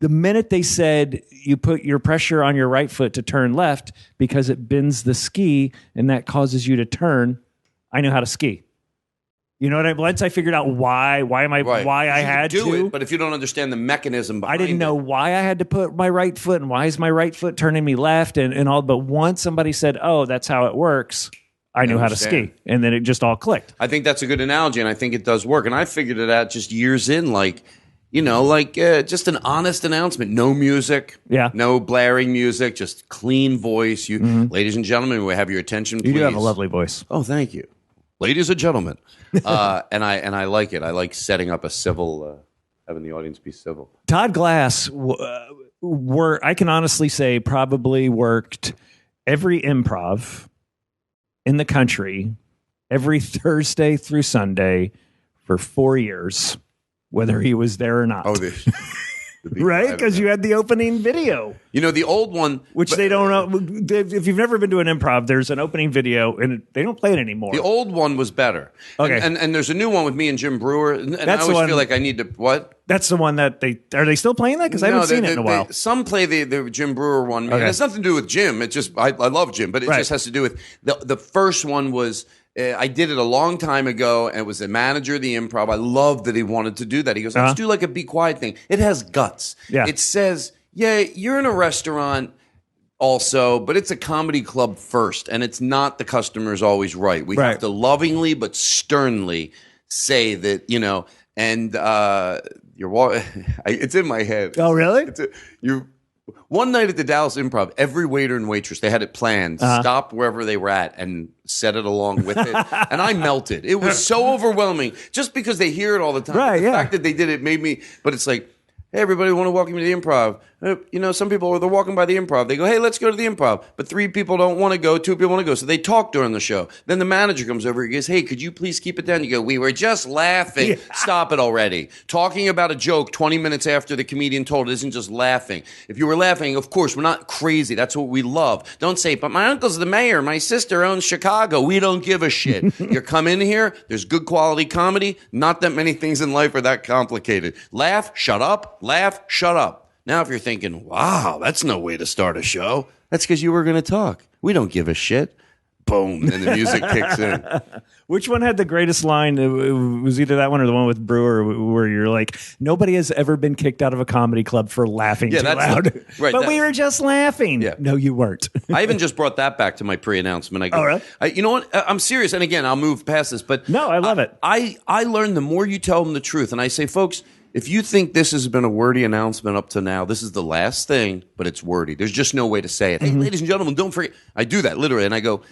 The minute they said you put your pressure on your right foot to turn left because it bends the ski and that causes you to turn, I knew how to ski. You know what I mean? Once I figured out why I had to do it, but if you don't understand the mechanism behind it. I didn't know why I had to put my right foot and why is my right foot turning me left and all. But once somebody said, "Oh, that's how it works," I knew how to ski, and then it just all clicked. I think that's a good analogy, and I think it does work. And I figured it out just years in, just an honest announcement. No music, no blaring music, just clean voice. Ladies and gentlemen, we have your attention, please. You do have a lovely voice. Oh, thank you. Ladies and gentlemen, and I like it. I like setting up a civil, having the audience be civil. Todd Glass, I can honestly say, probably worked every improv in the country every Thursday through Sunday for 4 years, whether he was there or not. Oh, right? Because you had the opening video. The old one. Which they don't know. If you've never been to an improv, there's an opening video, and they don't play it anymore. The old one was better. Okay. And there's a new one with me and Jim Brewer. And I always feel like I need to, what? That's the one that are they still playing that? Because I haven't seen it in a while. Some play the Jim Brewer one. Okay. And it's nothing to do with Jim. It's just, I love Jim, but it just has to do with, the first one was, I did it a long time ago, and it was the manager of the improv. I loved that he wanted to do that. He goes, let's do like a Be Quiet thing. It has guts. Yeah. It says, you're in a restaurant also, but it's a comedy club first, and it's not the customer's always right. We have to lovingly but sternly say that, and it's in my head. Oh, really? One night at the Dallas Improv, every waiter and waitress, they had it planned, stopped wherever they were at and said it along with it. And I melted. It was so overwhelming just because they hear it all the time. Right, the fact that they did it made me, but it's like, hey, everybody, I want to welcome you to the Improv. Some people, they're walking by the Improv. They go, hey, let's go to the Improv. But 3 people don't want to go. 2 people want to go. So they talk during the show. Then the manager comes over. He goes, hey, could you please keep it down? You go, we were just laughing. Yeah. Stop it already. Talking about a joke 20 minutes after the comedian told it isn't just laughing. If you were laughing, of course, we're not crazy. That's what we love. Don't say, but my uncle's the mayor. My sister owns Chicago. We don't give a shit. You come in here. There's good quality comedy. Not that many things in life are that complicated. Laugh, shut up. Laugh, shut up. Now, if you're thinking, wow, that's no way to start a show, that's because you were going to talk. We don't give a shit. Boom, and the music kicks in. Which one had the greatest line? It was either that one or the one with Brewer where you're like, nobody has ever been kicked out of a comedy club for laughing too loud. But we were just laughing. Yeah. No, you weren't. I even just brought that back to my pre-announcement. I go, oh, really? You know what? I'm serious. And again, I'll move past this. But no, I love it. I learned the more you tell them the truth. And I say, folks, if you think this has been a wordy announcement up to now, this is the last thing, but it's wordy. There's just no way to say it. Hey, ladies and gentlemen, don't forget. I do that literally. And I go,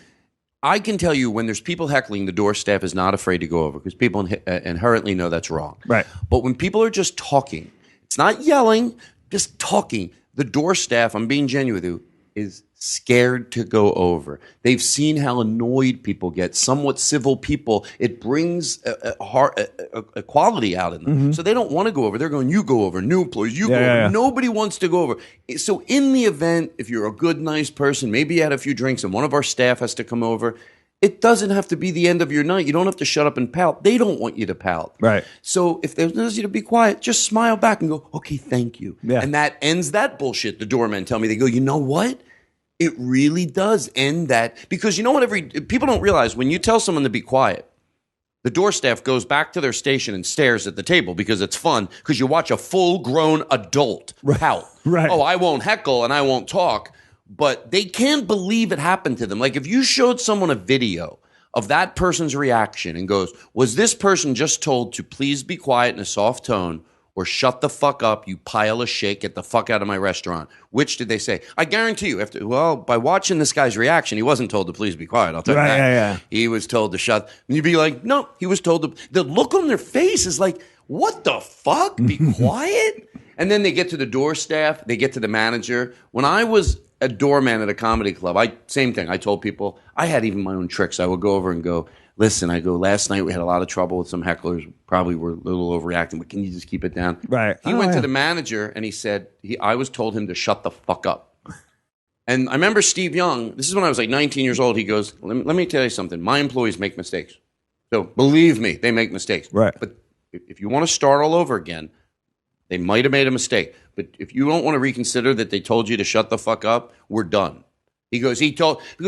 I can tell you when there's people heckling, the door staff is not afraid to go over because people inherently know that's wrong. Right. But when people are just talking, it's not yelling, just talking. The door staff, I'm being genuine with you, is scared to go over. They've seen how annoyed people get, somewhat civil people. It brings a quality out in them. Mm-hmm. So they don't want to go over. They're going, you go over. New employees, you go over. Yeah. Nobody wants to go over. So in the event, if you're a good, nice person, maybe you had a few drinks and one of our staff has to come over, it doesn't have to be the end of your night. You don't have to shut up and pout. They don't want you to pout. Right. So if they want you to be quiet, just smile back and go, okay, thank you. Yeah. And that ends that bullshit. The doormen tell me, they go, you know what? It really does end that. Because you know what? People don't realize when you tell someone to be quiet, the door staff goes back to their station and stares at the table because it's fun because you watch a full-grown adult pout. Right. Oh, I won't heckle and I won't talk. But they can't believe it happened to them. Like if you showed someone a video of that person's reaction and goes, was this person just told to please be quiet in a soft tone or shut the fuck up, you pile of shit, get the fuck out of my restaurant? Which did they say? I guarantee you, by watching this guy's reaction, he wasn't told to please be quiet. I'll tell you that. Yeah. He was told to shut. And you'd be like, no, he was told to. The look on their face is like, what the fuck? Be quiet? And then they get to the door staff, they get to the manager. When I was a doorman at a comedy club, same thing. I told people, I had even my own tricks. I would go over and go, listen, last night we had a lot of trouble with some hecklers, probably were a little overreacting, but can you just keep it down? Right. He went to the manager and he said, I was told him to shut the fuck up. And I remember Steve Young, this is when I was like 19 years old, he goes, let me tell you something. My employees make mistakes. So believe me, they make mistakes. Right. But if you want to start all over again, they might have made a mistake. But if you don't want to reconsider that they told you to shut the fuck up, we're done. Because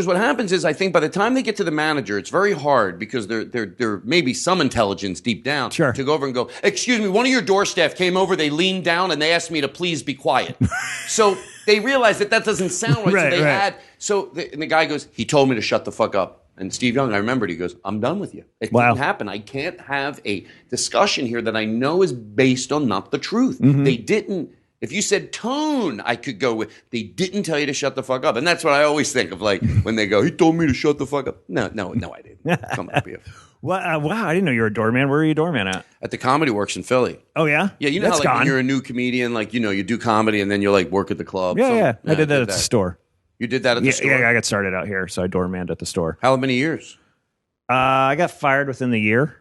what happens is I think by the time they get to the manager, it's very hard because there may be some intelligence deep down to go over and go, excuse me, one of your door staff came over, they leaned down and they asked me to please be quiet. So they realized that doesn't sound right. And the guy goes, he told me to shut the fuck up. And Steve Young, I remembered, he goes, I'm done with you. It didn't happen. I can't have a discussion here that I know is based on not the truth. Mm-hmm. They didn't. If you said tone, I could go with, they didn't tell you to shut the fuck up. And that's what I always think of, like, when they go, he told me to shut the fuck up. No, I didn't. Come up here. Wow, I didn't know you were a doorman. Where are you a doorman at? At the Comedy Works in Philly. Oh, yeah? Yeah, you know That's how, like, gone. when you're a new comedian, like, you know, you do comedy and then you, like, work at the club. Yeah. I did that at the store. You did that at the store? Yeah, I got started out here, so I doormanned at the store. How many years? I got fired within the year.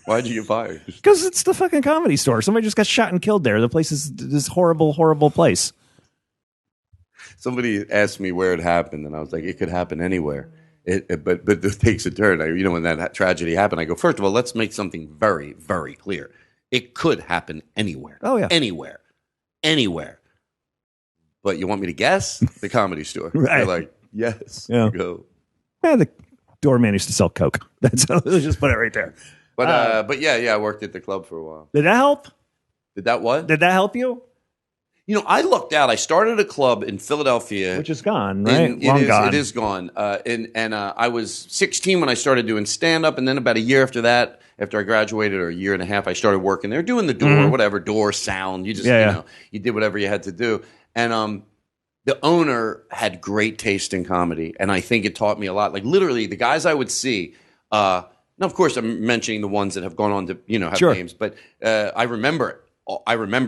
Why'd you get fired? Because it's the fucking Comedy Store. Somebody just got shot and killed there. The place is this horrible, horrible place. Somebody asked me where it happened, and I was like, it could happen anywhere. But it takes a turn. When that tragedy happened, I go, first of all, let's make something very, very clear. It could happen anywhere. Oh, yeah. Anywhere. But you want me to guess? The Comedy Store. Right. You're like, yes. Yeah. You go. Yeah, the doorman used to sell Coke. Let's just put it right there. But yeah, I worked at the club for a while. Did that help? Did that what? Did that help you? I lucked out. I started a club in Philadelphia. Which is gone, right? Gone. It is gone. And I was 16 when I started doing stand-up, and then about a year after that, after I graduated, or a year and a half, I started working there, doing the door, whatever, door, sound. You just, you did whatever you had to do. And the owner had great taste in comedy, and I think it taught me a lot. Like, literally, the guys I would see, now, of course, I'm mentioning the ones that have gone on to, have names, but I remember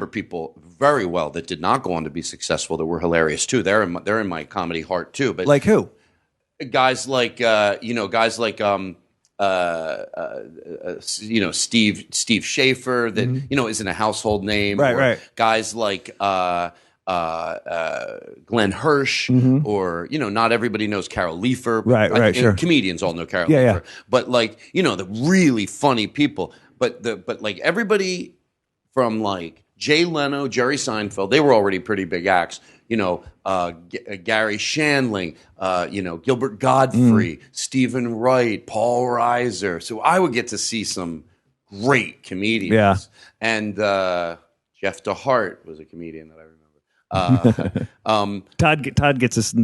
people very well that did not go on to be successful that were hilarious too. They're in my comedy heart too. But like who? Guys like Steve Schaefer that isn't a household name. Right. Guys like Glenn Hirsch, or not everybody knows Carol Leifer. Right, sure. Comedians all know Carol Leifer, but the really funny people. But like everybody from like Jay Leno, Jerry Seinfeld, they were already pretty big acts. Gary Shandling, Gilbert Gottfried, Stephen Wright, Paul Reiser. So I would get to see some great comedians. Yeah. And Jeff DeHart was a comedian that I remember. Todd gets this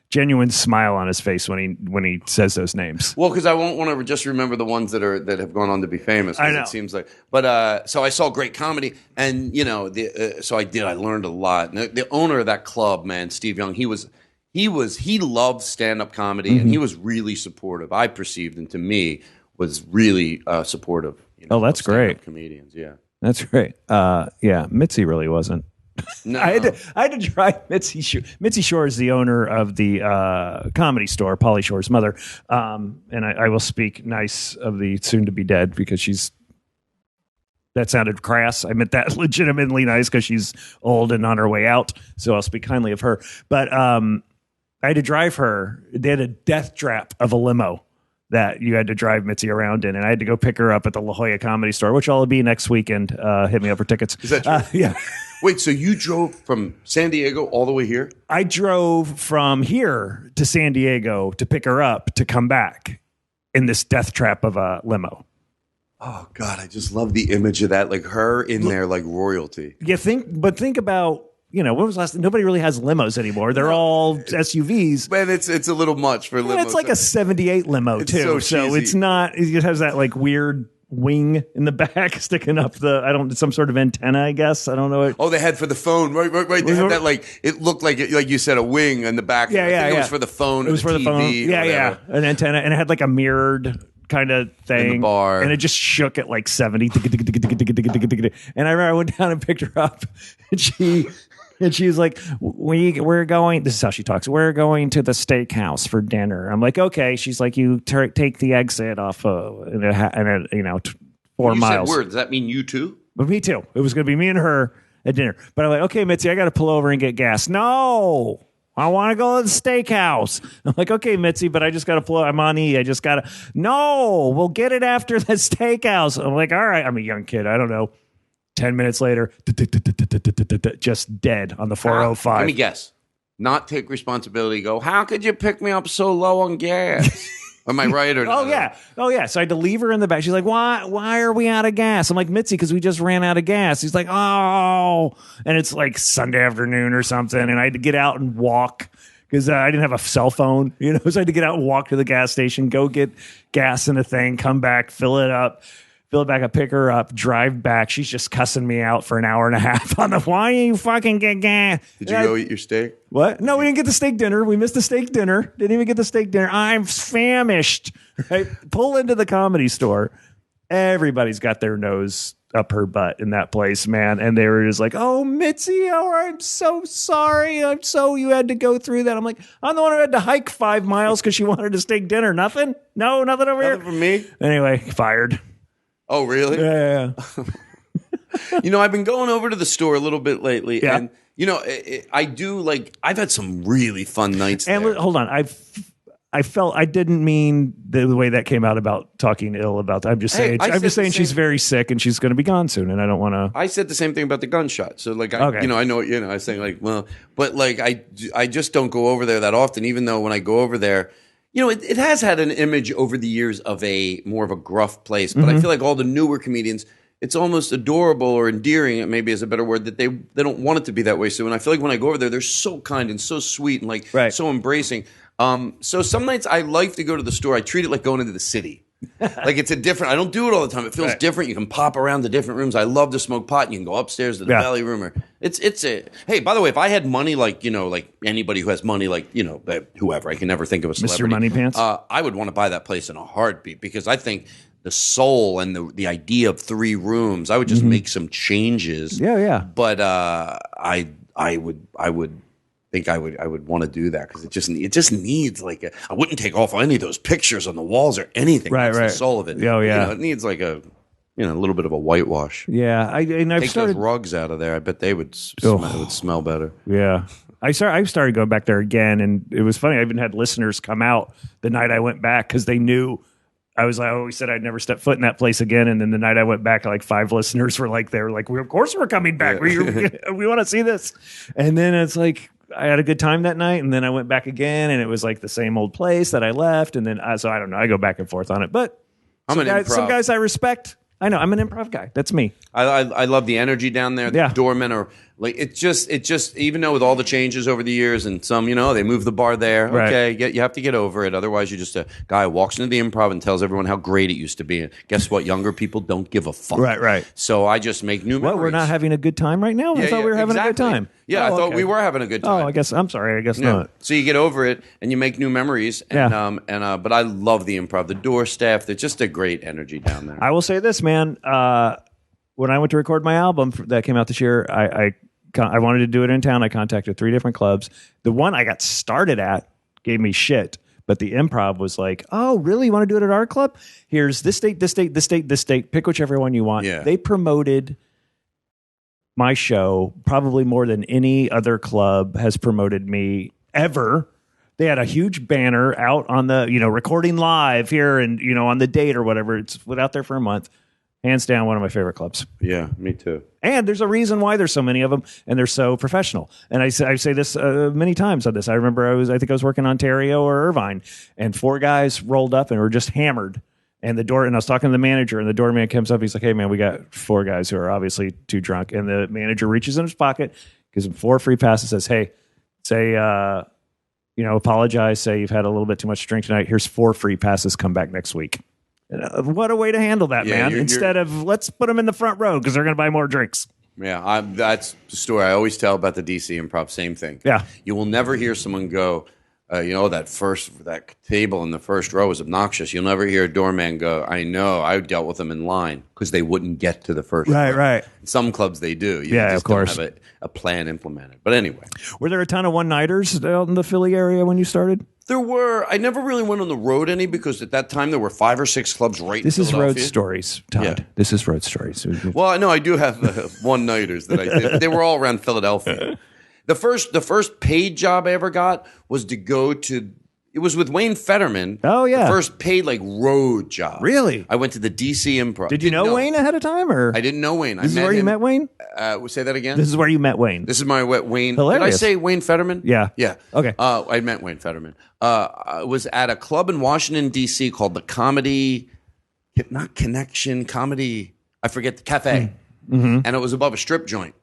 genuine smile on his face when he says those names. Well, because I won't want to just remember the ones that have gone on to be famous. I know. It seems like, but so I saw great comedy, and so I did. I learned a lot. And the owner of that club, man, Steve Young, he loved stand-up comedy, and he was really supportive. I perceived, and to me, was really supportive. That's of great. Comedians, yeah, that's great. Mitzi really wasn't. No. I had to drive Mitzi Shore. Mitzi Shore is the owner of the Comedy Store, Pauly Shore's mother. And I will speak nice of the soon-to-be dead because that sounded crass. I meant that legitimately nice because she's old and on her way out. So I'll speak kindly of her. But I had to drive her. They had a death trap of a limo that you had to drive Mitzi around in. And I had to go pick her up at the La Jolla Comedy Store, which I'll be next weekend. Hit me up for tickets. Is that true? Yeah. Wait, so you drove from San Diego all the way here? I drove from here to San Diego to pick her up to come back in this death trap of a limo. Oh, God, I just love the image of that, like her in there like royalty. Yeah, think about, when was the last? Nobody really has limos anymore. They're all SUVs. Man, it's a little much for limos. It's like a 78 limo, it's too. So it's not, it has that like weird wing in the back sticking up some sort of antenna, I guess. I don't know. Oh, they had for the phone. Right. They had that it looked like you said, a wing in the back. Yeah, I think it was for the phone. It was for the phone. TV Yeah. An antenna. And it had like a mirrored kind of thing. In the bar. And it just shook at like 70. And I remember I went down and picked her up, and she was like, we're going, this is how she talks, we're going to the steakhouse for dinner. I'm like, okay. She's like, you take the exit off in a 4 miles. Said word. Does that mean you too? But me too. It was going to be me and her at dinner. But I'm like, okay, Mitzi, I got to pull over and get gas. No, I want to go to the steakhouse. I'm like, okay, Mitzi, but I just got to pull. I'm on E. I just got to. No, we'll get it after the steakhouse. I'm like, all right. I'm a young kid. I don't know. 10 minutes later, just dead on the 405. Let me guess. Not take responsibility. Go, how could you pick me up so low on gas? Am I right or not? Oh yeah. So I had to leave her in the back. She's like, why are we out of gas? I'm like, Mitzi, because we just ran out of gas. He's like, oh, and it's like Sunday afternoon or something, and I had to get out and walk because I didn't have a cell phone, so I had to get out and walk to the gas station, go get gas in a thing, come back, fill it back up, pick her up, drive back. She's just cussing me out for an hour and a half on the, why you fucking get gas? Did you go eat your steak? What? No, we didn't get the steak dinner. We missed the steak dinner. Didn't even get the steak dinner. I'm famished. Right? Pull into the Comedy Store. Everybody's got their nose up her butt in that place, man. And they were just like, oh, Mitzi, I'm so sorry. You had to go through that. I'm like, I'm the one who had to hike 5 miles because she wanted a steak dinner. Nothing? No, nothing over here. Nothing from me? Anyway, fired. Oh, really? Yeah. I've been going over to the store a little bit lately. Yeah. And, I do I've had some really fun nights and there. Hold on. I felt I didn't mean the way that came out about talking ill about that. I'm just saying, she's very sick and she's going to be gone soon. And I don't want to. I said the same thing about the gunshot. So I know, I was saying but I just don't go over there that often, even though when I go over there, it has had an image over the years of a more of a gruff place, but I feel like all the newer comedians, it's almost adorable or endearing, it maybe is a better word, that they don't want it to be that way. So, and I feel like when I go over there, they're so kind and so sweet and so embracing. So some nights I like to go to the store. I treat it like going into the city. It's a different, I don't do it all the time. It feels different. You can pop around the different rooms. I love to smoke pot, and you can go upstairs to the belly room. Or hey, by the way, if I had money, like anybody who has money, whoever, I can never think of a celebrity. Mr. Money Pants? I would want to buy that place in a heartbeat, because I think the soul and the idea of 3 rooms, I would just make some changes. Yeah. But I would think I would want to do that, because it just needs I wouldn't take off any of those pictures on the walls or anything. Right. The soul of it. Oh yeah. It needs a little bit of a whitewash. Yeah. I've Take started those rugs out of there. I bet they would it would smell better. Yeah. I started going back there again, and it was funny. I even had listeners come out the night I went back because they knew I always said I'd never step foot in that place again. And then the night I went back, 5 listeners were like, of course we're coming back. Yeah. We want to see this. And then it's I had a good time that night, and then I went back again, and it was the same old place that I left. And then, so I don't know. I go back and forth on it, but some guys I respect. I know I'm an improv guy. That's me. I love the energy down there. The doormen are it just even though with all the changes over the years, and some they move the bar there. Right. Okay, you have to get over it. Otherwise, you're just a guy who walks into the improv and tells everyone how great it used to be. And guess what? Younger people don't give a fuck. Right. So I just make new memories. We're not having a good time right now. I thought we were having a good time. Yeah, I thought we were having a good time. Oh, I'm sorry. I guess not. So you get over it and you make new memories. And, but I love the improv. The door staff, they're just a great energy down there. I will say this, man. When I went to record my album that came out this year, I wanted to do it in town. I contacted 3 different clubs. The one I got started at gave me shit, but the improv was like, oh, really? You want to do it at our club? Here's this date, this date, this date, this date. Pick whichever one you want. Yeah. They promoted my show probably more than any other club has promoted me ever. They had a huge banner out on the, recording live here and, on the date or whatever. It's out there for a month. Hands down, one of my favorite clubs. Yeah, me too. And there's a reason why there's so many of them, and they're so professional. And I say this many times on this. I remember I think I was working in Ontario or Irvine, and 4 guys rolled up and were just hammered. And I was talking to the manager, and the doorman comes up. He's like, "Hey, man, we got 4 guys who are obviously too drunk." And the manager reaches in his pocket, gives him 4 free passes, says, "Hey, say, apologize. Say you've had a little bit too much drink tonight. Here's 4 free passes. Come back next week." What a way to handle that, man. Instead of let's put them in the front row because they're going to buy more drinks. Yeah, that's the story I always tell about the DC Improv. Same thing. Yeah. You will never hear someone go, that table in the first row was obnoxious. You'll never hear a doorman go, I know, I dealt with them in line because they wouldn't get to the first row. Right. In some clubs they do. You Yeah, just of course. don't have a plan implemented. But anyway. Were there a ton of one-nighters out in the Philly area when you started? There were. I never really went on the road any because at that time there were 5 or 6 clubs right This in is Philadelphia. Road Stories, Todd. Yeah. This is Road Stories. Well, I know I do have one-nighters that I did. They were all around Philadelphia. The first paid job I ever got was to go to. It was with Wayne Fetterman. Oh, yeah. The first paid road job. Really? I went to the DC Improv. Did you know Wayne ahead of time, or I didn't know Wayne. this is where you met Wayne? Say that again. This is where you met Wayne. This is my Wayne. Hilarious. Did I say Wayne Fetterman? Yeah. Yeah. Okay. I met Wayne Fetterman. I was at a club in Washington, D.C. called the not Connection, Comedy, I forget, the Cafe. Mm-hmm. And it was above a strip joint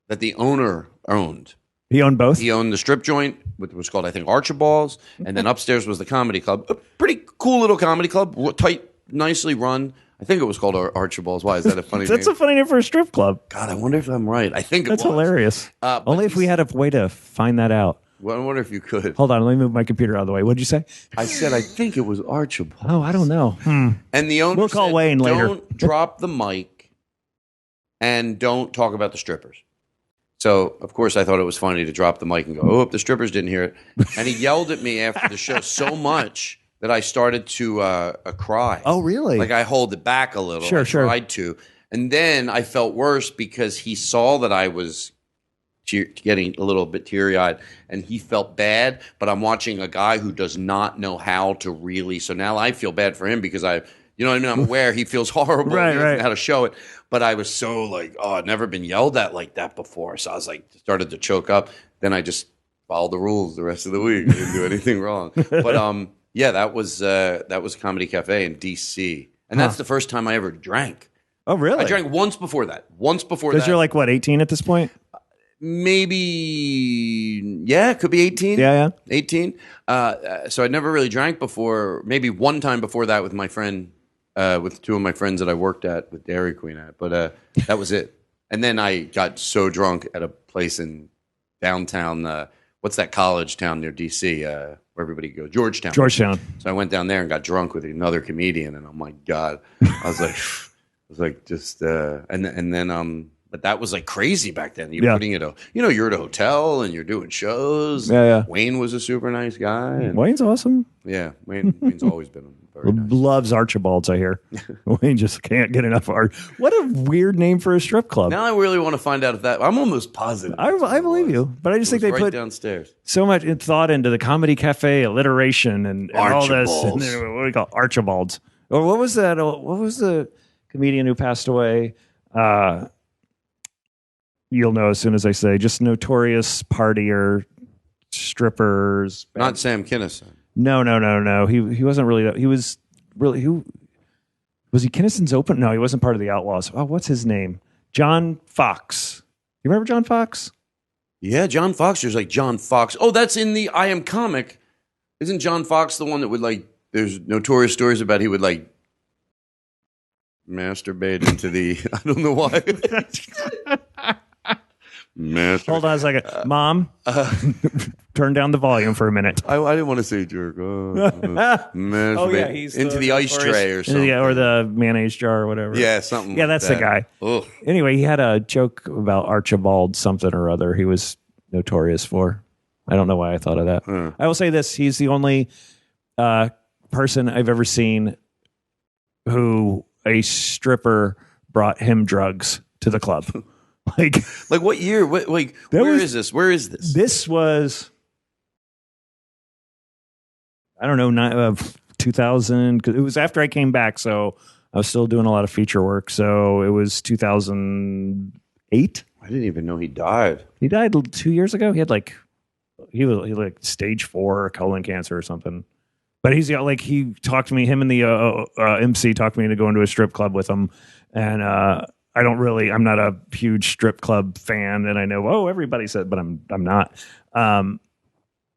that the owner owned. He owned both? He owned the strip joint, which was called, I think, Archibald's. And then upstairs was the comedy club. A pretty cool little comedy club, tight, nicely run. I think it was called Archibald's. Why? Is that a funny That's name? a funny name for a strip club. God, I wonder if I'm right. I think it That's was. hilarious. But Only if we had a way to find that out. Well, I wonder if you could. Hold on, let me move my computer out of the way. What'd you say? I said, I think it was Archibald. Oh, I don't know. And the owner We'll call said, Wayne later. Don't drop the mic and don't talk about the strippers. So, of course, I thought it was funny to drop the mic and go, oh, the strippers didn't hear it. And he yelled at me after the show so much that I started to cry. Oh, really? Like I hold it back a little. Sure. I tried to. And then I felt worse because he saw that I was getting a little bit teary-eyed, and he felt bad, but I'm watching a guy who does not know how to really. So now I feel bad for him because you know what I mean? I'm aware he feels horrible. Right, He doesn't right. know how to show it. But I was so I'd never been yelled at like that before. So I was started to choke up. Then I just followed the rules the rest of the week. I didn't do anything wrong. But yeah, that was Comedy Cafe in D.C. And that's the first time I ever drank. Oh, really? I drank once before that. Because you're 18 at this point? Maybe, yeah, it could be 18. Yeah. 18. So I never really drank before. Maybe one time before that with my friend, with 2 of my friends that I worked at with Dairy Queen at. But that was it. And then I got so drunk at a place in downtown. What's that college town near D.C. Where everybody goes? Georgetown. So I went down there and got drunk with another comedian. And oh my God, I was and then but that was crazy back then. You're putting it, you're at a hotel and you're doing shows. Yeah. Wayne was a super nice guy. And, Wayne's awesome. yeah, Wayne's always been very nice. Loves Archibald's, I hear. Wayne just can't get enough art. What a weird name for a strip club. Now I really want to find out if that. I'm almost positive. I believe you, but I just think they right put downstairs. so much thought into the Comedy Cafe alliteration and all this. And then, what do we call Archibald's? Or what was that? What was the comedian who passed away? You'll know as soon as I say, just notorious partier, strippers. Not Sam Kinison. No. He wasn't really. He was really. Who was he? Kinnison's Open? No, he wasn't part of the Outlaws. Oh, what's his name? John Fox. You remember John Fox? Yeah, John Fox. There's John Fox. Oh, that's in the I Am Comic. Isn't John Fox the one that would There's notorious stories about he would masturbate into the. I don't know why. Hold on a second, Mom. Turn down the volume for a minute. I didn't want to say jerk. He's into the ice tray or something. Yeah, or the mayonnaise jar or whatever. Yeah, something. Yeah, that's the guy. Ugh. Anyway, he had a joke about Archibald something or other. He was notorious for. I don't know why I thought of that. I will say this: he's the only person I've ever seen who a stripper brought him drugs to the club. Like what year? Where is this? Where is this? This was, I don't know, 2000. Cause it was after I came back, so I was still doing a lot of feature work. So it was 2008. I didn't even know he died. He died 2 years ago. He had he was stage 4 colon cancer or something. But he's he talked to me. Him and the MC talked me into going to a strip club with him, and I'm not a huge strip club fan, and I know, everybody said, but I'm not. And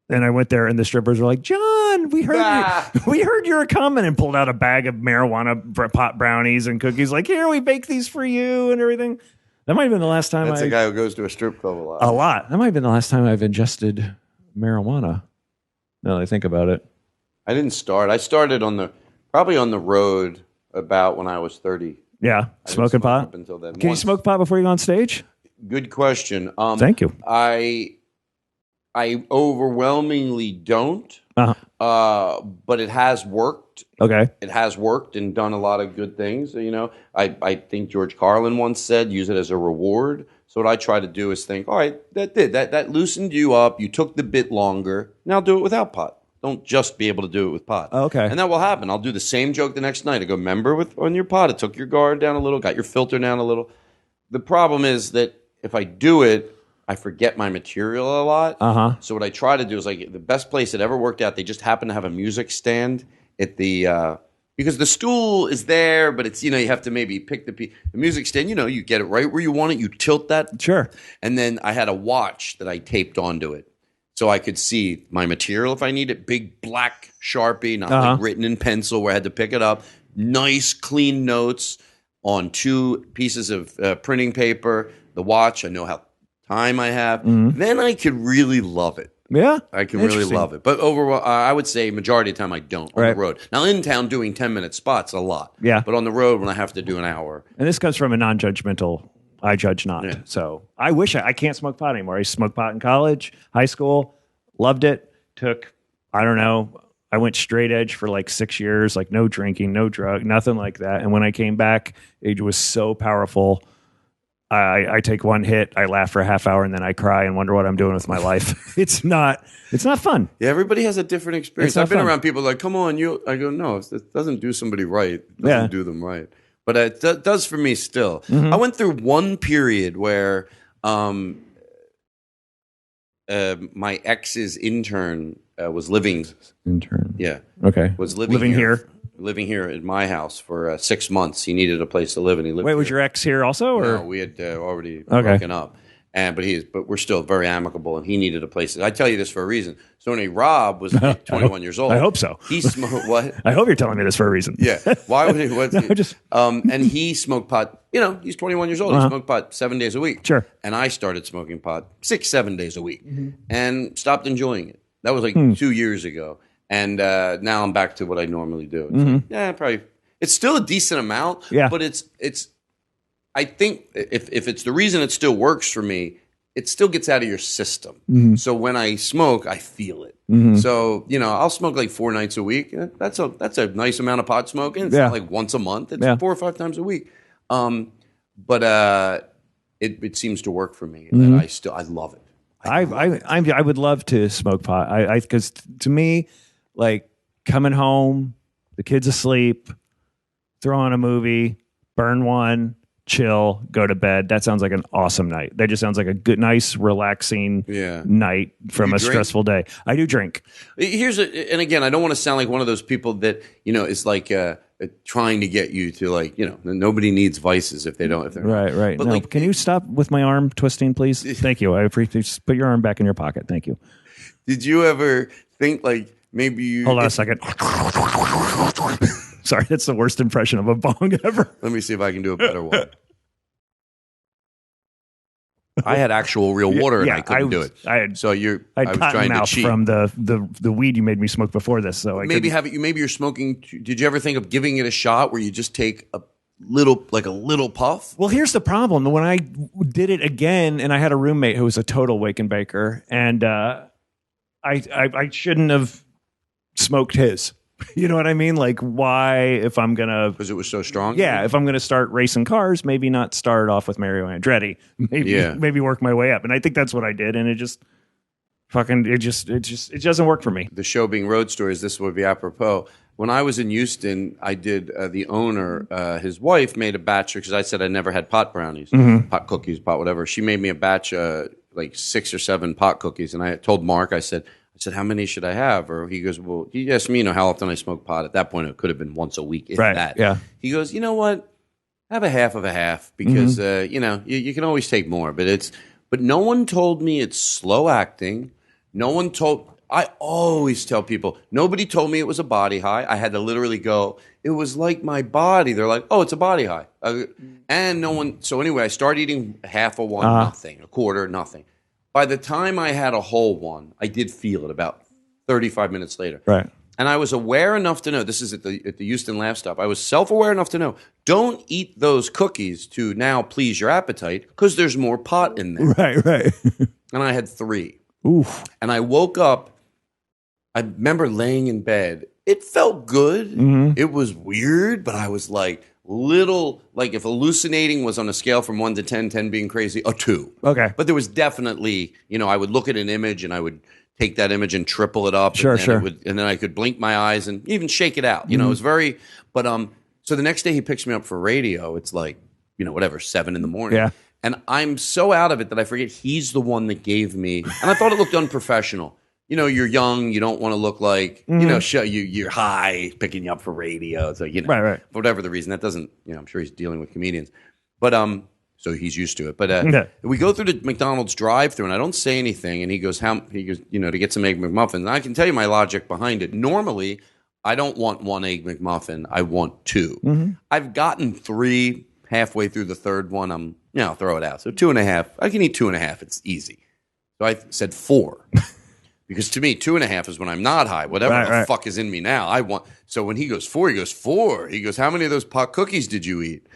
I went there, and the strippers were like, John, we heard you're coming, and pulled out a bag of marijuana pot brownies and cookies. Like, here, we bake these for you and everything. That might have been the last time. That's a guy who goes to a strip club a lot. A lot. That might have been the last time I've ingested marijuana. Now that I think about it. I didn't start. I started probably on the road about when I was 30. Yeah, I didn't smoking smoke pot. up until then. Can you smoke pot before you go on stage? Good question. Thank you. I overwhelmingly don't, but it has worked. Okay. It has worked and done a lot of good things. You know, I think George Carlin once said, use it as a reward. So what I try to do is think, all right, that loosened you up. You took the bit longer. Now do it without pot. Don't just be able to do it with pot. Okay. And that will happen. I'll do the same joke the next night. I go, remember on your pot, it took your guard down a little, got your filter down a little. The problem is that if I do it, I forget my material a lot. So what I try to do is, like, the best place it ever worked out, they just happen to have a music stand at the because the stool is there, but it's, you know, you have to maybe pick the music stand, you know, you get it right where you want it, you tilt that. Sure. And then I had a watch that I taped onto it so I could see my material if I need it. Big black Sharpie, not like written in pencil where I had to pick it up. Nice clean notes on 2 pieces of printing paper. The watch, I know how time I have. Then I could really love it. Yeah, I can really love it. But overall, I would say majority of the time I don't on the road. Now, in town, doing 10-minute spots a lot. Yeah. But on the road, when I have to do an hour. And this comes from a non-judgmental, I judge not. Yeah. So I wish I can't smoke pot anymore. I smoked pot in college, high school, loved it. Took, I don't know, I went straight edge for like 6 years, like no drinking, no drug, nothing like that. And when I came back, it was so powerful. I take one hit, I laugh for a half hour, and then I cry and wonder what I'm doing with my life. It's not fun. Yeah, everybody has a different experience. I've been around people like, come on, I go, no, it doesn't do somebody right. It doesn't do them right. But it does for me still. I went through one period where my ex's intern was living. Intern. Yeah. Okay. Was living here. Living here at my house for 6 months. He needed a place to live, and he lived. Wait, here. Was your ex here also, or no? We had already broken up, but we're still very amicable, and he needed a place. I tell you this for a reason. So when Rob was 21 years old, I hope so. He smoked what? I hope you're telling me this for a reason. Yeah. Why would he? What? No, just and he smoked pot. You know, he's 21 years old. He smoked pot 7 days a week. Sure. And I started smoking pot 6-7 days a week, and stopped enjoying it. That was like 2 years ago. And now I'm back to what I normally do. It's like, probably. It's still a decent amount, but it's. I think if it's the reason it still works for me, it still gets out of your system. So when I smoke, I feel it. So, you know, I'll smoke like 4 nights a week. That's a nice amount of pot smoking. It's not like once a month. It's 4 or 5 times a week. But it seems to work for me. And I love it. I would love to smoke pot. Because to me, like coming home, the kid's asleep, throw on a movie, burn one, chill, go to bed. That sounds like an awesome night. That just sounds like a good, nice, relaxing night from a stressful day. I do drink. And again, I don't want to sound like one of those people that, you know, is like trying to get you to, like, you know, nobody needs vices if they're right. But no, like, can you stop with my arm twisting, please? Thank you. I appreciate. Just put your arm back in your pocket. Thank you. Did you ever think like maybe you? Hold on a second. Sorry, that's the worst impression of a bong ever. Let me see if I can do a better one. I had actual real water and I couldn't do it. I had was trying to cheat from the weed you made me smoke before this. So maybe you're smoking. Did you ever think of giving it a shot where you just take a little puff? Well, here's the problem. When I did it again, and I had a roommate who was a total wake and baker, and I shouldn't have smoked his. You know what I mean? Like, why, if I'm going to... Because it was so strong? Yeah, if I'm going to start racing cars, maybe not start off with Mario Andretti. Maybe work my way up. And I think that's what I did, and it just doesn't work for me. The show being Road Stories, this would be apropos. When I was in Houston, I did, the owner, his wife made a batch, because I said I never had pot brownies, pot cookies, pot whatever. She made me a batch, like 6 or 7 pot cookies, and I told Mark, I said, how many should I have? Or he goes, well, he asked me, you know, how often I smoke pot. At that point, it could have been once a week, if that. Yeah. He goes, you know what? Have a half of a half, because, you know, you can always take more. But no one told me it's slow acting. I always tell people, nobody told me it was a body high. I had to literally go, it was like my body. They're like, oh, it's a body high. And no one, so anyway, I started eating half of one, nothing, a quarter, nothing. By the time I had a whole one, I did feel it about 35 minutes later. Right. And I was aware enough to know, this is at the Houston Laugh Stop, I was self-aware enough to know, don't eat those cookies to now please your appetite because there's more pot in there. Right. And I had 3. Oof. And I woke up, I remember laying in bed. It felt good. Mm-hmm. It was weird, but I was like if hallucinating was on a scale from 1 to 10, 10 being crazy, a 2. Okay. But there was definitely, I would look at an image and I would take that image and triple it up. Sure. And then I could blink my eyes and even shake it out. It was very, but so the next day he picks me up for radio. It's like, 7 in the morning. Yeah. And I'm so out of it that I forget he's the one that gave me, and I thought it looked unprofessional. You're young, you don't want to look like, you're high, picking you up for radio. So, right. For whatever the reason, that doesn't, I'm sure he's dealing with comedians. But, so he's used to it. But we go through the McDonald's drive-thru, and I don't say anything. And he goes, to get some Egg McMuffins. And I can tell you my logic behind it. Normally, I don't want 1 Egg McMuffin. I want 2. Mm-hmm. I've gotten 3 halfway through the third one. I'll throw it out. So 2.5. I can eat 2.5. It's easy. So I said 4. Because to me, 2.5 is when I'm not high. Whatever the fuck is in me now, I want. So when he goes 4, he goes 4. He goes, how many of those pot cookies did you eat?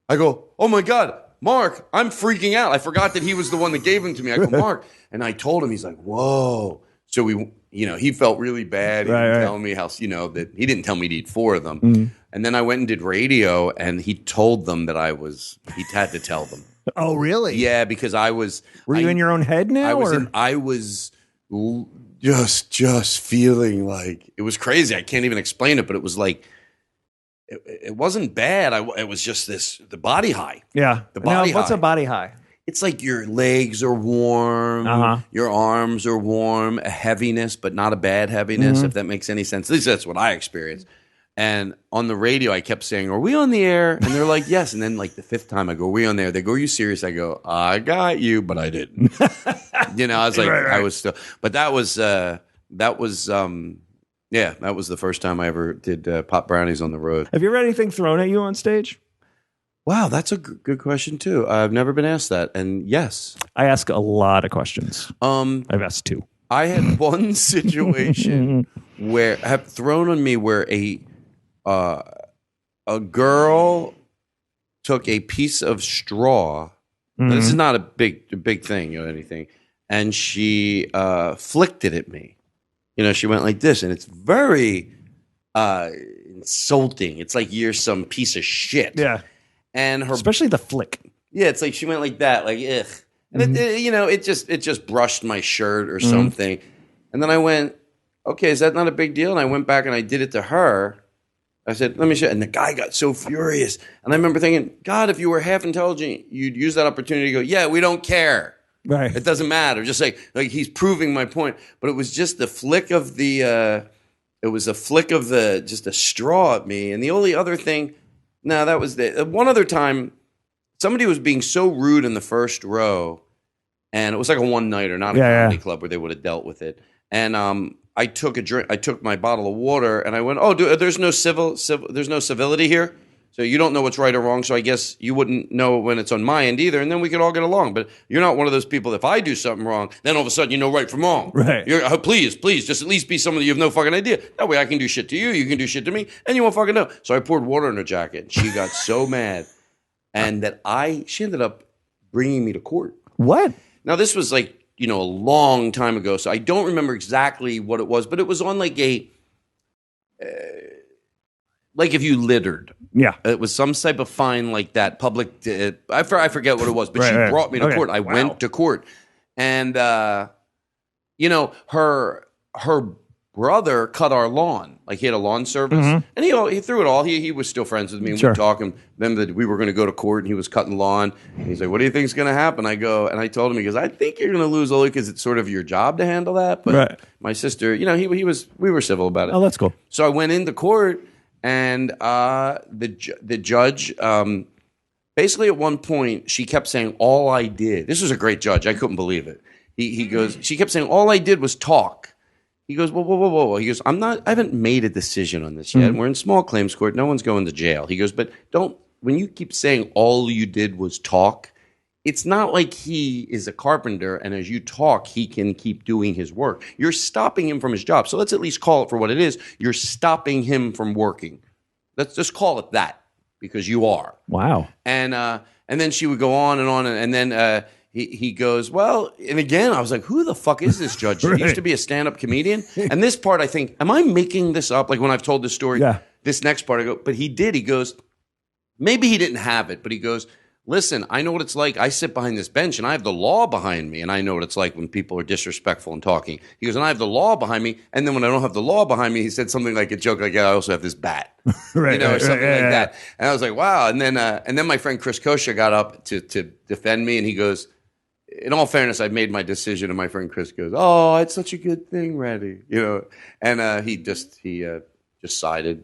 I go, oh my God, Mark, I'm freaking out. I forgot that he was the one that gave them to me. I go, Mark. And I told him, he's like, whoa. So he felt really bad. He didn't tell me how, that he didn't tell me to eat 4 of them. Mm-hmm. And then I went and did radio, and he told them that he had to tell them. Oh, really? Yeah, because I was. Were you in your own head now? I was just feeling like it was crazy. I can't even explain it, but it was like it wasn't bad. It was just the body high. Yeah. The body high. What's a body high? It's like your legs are warm, your arms are warm, a heaviness, but not a bad heaviness, if that makes any sense. At least that's what I experienced. And on the radio, I kept saying, are we on the air? And they're like, yes. And then like the 5th time I go, are we on there? They go, are you serious? I go, I got you, but I didn't. I was like, right. I was still, but that was the first time I ever did pop brownies on the road. Have you ever had anything thrown at you on stage? Wow, that's a good question too. I've never been asked that. And yes. I ask a lot of questions. I've asked 2. I had one situation where have thrown on me where a girl took a piece of straw. This is not a big thing or anything, and she flicked it at me. She went like this, and it's very insulting. It's like you're some piece of shit. Yeah, and especially the flick. Yeah, it's like she went like that, like ugh, and it just brushed my shirt or something, and then I went, okay, is that not a big deal? And I went back and I did it to her. I said, let me show you. And the guy got so furious. And I remember thinking, God, if you were half intelligent, you'd use that opportunity to go, yeah, we don't care. Right. It doesn't matter. Just like he's proving my point. But it was just the flick of just a straw at me. And the only other thing, that was one other time, somebody was being so rude in the first row. And it was like a one-nighter, not a comedy club where they would have dealt with it. And I took a drink. I took my bottle of water, and I went, "Oh, there's no there's no civility here. So you don't know what's right or wrong. So I guess you wouldn't know when it's on my end either. And then we could all get along. But you're not one of those people. If I do something wrong, then all of a sudden you know right from wrong. Right? Please, just at least be somebody you have no fucking idea. That way I can do shit to you. You can do shit to me, and you won't fucking know. So I poured water in her jacket, and she got so mad, and she ended up bringing me to court. What? Now this was like, a long time ago, so I don't remember exactly what it was, but it was on like a, like if you littered. Yeah. It was some type of fine like that, public, I forget what it was, but she brought me to court. I went to court. And, her brother cut our lawn. Like he had a lawn service. And he threw it all. He was still friends with me. And we were talking. Remember that we were going to go to court and he was cutting lawn. And he's like, what do you think is going to happen? I go, and I told him, he goes, I think you're going to lose only because it's sort of your job to handle that. But my sister, we were civil about it. Oh, that's cool. So I went into court and the judge, basically at one point, she kept saying, all I did. This was a great judge. I couldn't believe it. He goes, she kept saying, all I did was talk. He goes, whoa. He goes, I haven't made a decision on this yet. We're in small claims court. No one's going to jail. He goes, but when you keep saying all you did was talk, it's not like he is a carpenter and as you talk, he can keep doing his work. You're stopping him from his job. So let's at least call it for what it is. You're stopping him from working. Let's just call it that because you are. Wow. And then she would go on, and then he goes, well, and again, I was like, who the fuck is this judge? Right. He used to be a stand-up comedian. And this part, I think, am I making this up? Like when I've told this story, this next part, I go, but he did. He goes, maybe he didn't have it, but he goes, listen, I know what it's like. I sit behind this bench, and I have the law behind me, and I know what it's like when people are disrespectful and talking. He goes, and I have the law behind me, and then when I don't have the law behind me, he said something like a joke like, yeah, I also have this bat. Right, or something like that. Yeah. And I was like, wow. And then my friend Chris Kosha got up to defend me, and he goes, in all fairness, I've made my decision, and my friend Chris goes, oh, it's such a good thing, Reddy. And he just sided.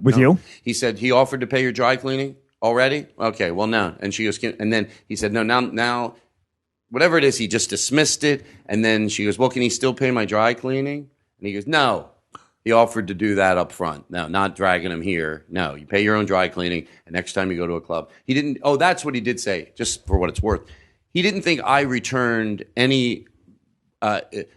With you? He said he offered to pay your dry cleaning already. Okay, well now, and she goes, and then he said no, now, whatever it is, he just dismissed it. And then she goes, well, can he still pay my dry cleaning? And he goes, no. He offered to do that up front. No, not dragging him here. No, you pay your own dry cleaning, and next time you go to a club, he didn't. Oh, that's what he did say. Just for what it's worth, he didn't think I returned any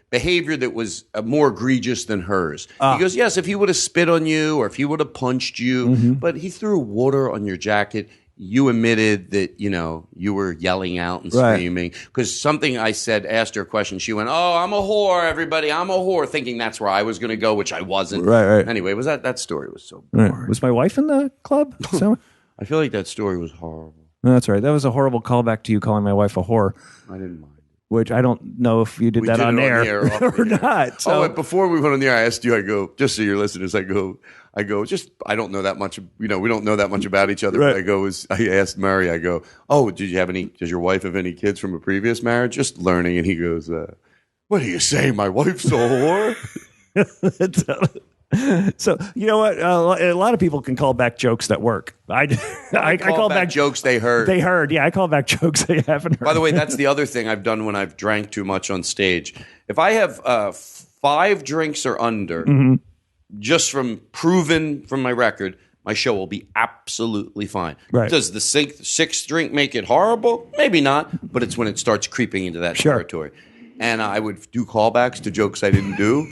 behavior that was more egregious than hers. He goes, yes, if he would have spit on you or if he would have punched you, but he threw water on your jacket. You admitted that, you were yelling out and screaming. Because something I said, asked her a question. She went, oh, I'm a whore, everybody. I'm a whore, thinking that's where I was going to go, which I wasn't. Right. Anyway, was that story was so boring. Right. Was my wife in the club? So I feel like that story was horrible. No, that's right. That was a horrible callback to you calling my wife a whore. I didn't mind. Which I don't know if you did that on air or not. So. Oh, before we went on the air, I asked you, I go, just so your listeners, I go, just, I don't know that much, we don't know that much about each other. Right. But I asked Murray, I go, oh, does your wife have any kids from a previous marriage? Just learning. And he goes, what do you say? My wife's a whore? So you know what? A lot of people can call back jokes that work. I call back jokes they heard. They heard. Yeah, I call back jokes they haven't heard. By the way, that's the other thing I've done when I've drank too much on stage. If I have 5 drinks or under, just from proven from my record, my show will be absolutely fine. Right. Does the sixth drink make it horrible? Maybe not, but it's when it starts creeping into that territory. And I would do callbacks to jokes I didn't do.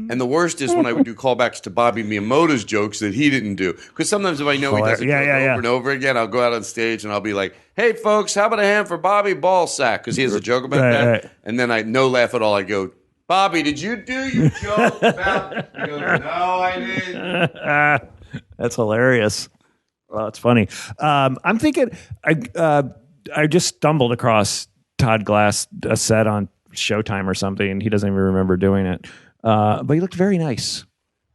And the worst is when I would do callbacks to Bobby Miyamoto's jokes that he didn't do. Because sometimes if I know he does it over and over again, I'll go out on stage and I'll be like, hey, folks, how about a hand for Bobby Ballsack? Because he has a joke about that. Right. And then I no laugh at all. I go, Bobby, did you do your joke about? He goes, no, I didn't. That's hilarious. Well, it's funny. I'm thinking, I just stumbled across Todd Glass, a set on Showtime or something, and he doesn't even remember doing it. But he looked very nice.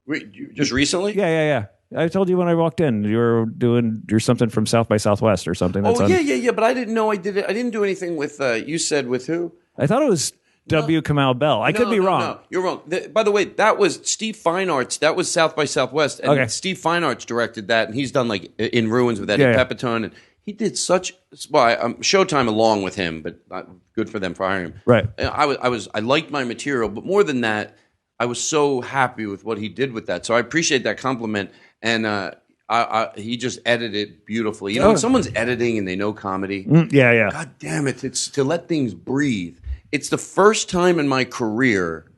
Wait, just recently? Yeah. I told you when I walked in, you're something from South by Southwest or something. That's yeah. But I didn't know I did it. I didn't do anything with. You said with who? I thought it was W. Kamau Bell. I could be wrong. No, you're wrong. By the way, that was Steve Fine Arts. That was South by Southwest, and Steve Fine Arts directed that, and he's done like In Ruins with Eddie Pepitone, and he did such. Well, Showtime along with him, but good for them for hiring him. Right. I liked my material, but more than that, I was so happy with what he did with that. So I appreciate that compliment. And he just edited it beautifully. When someone's editing and they know comedy, God damn it, it's to let things breathe. It's the first time in my career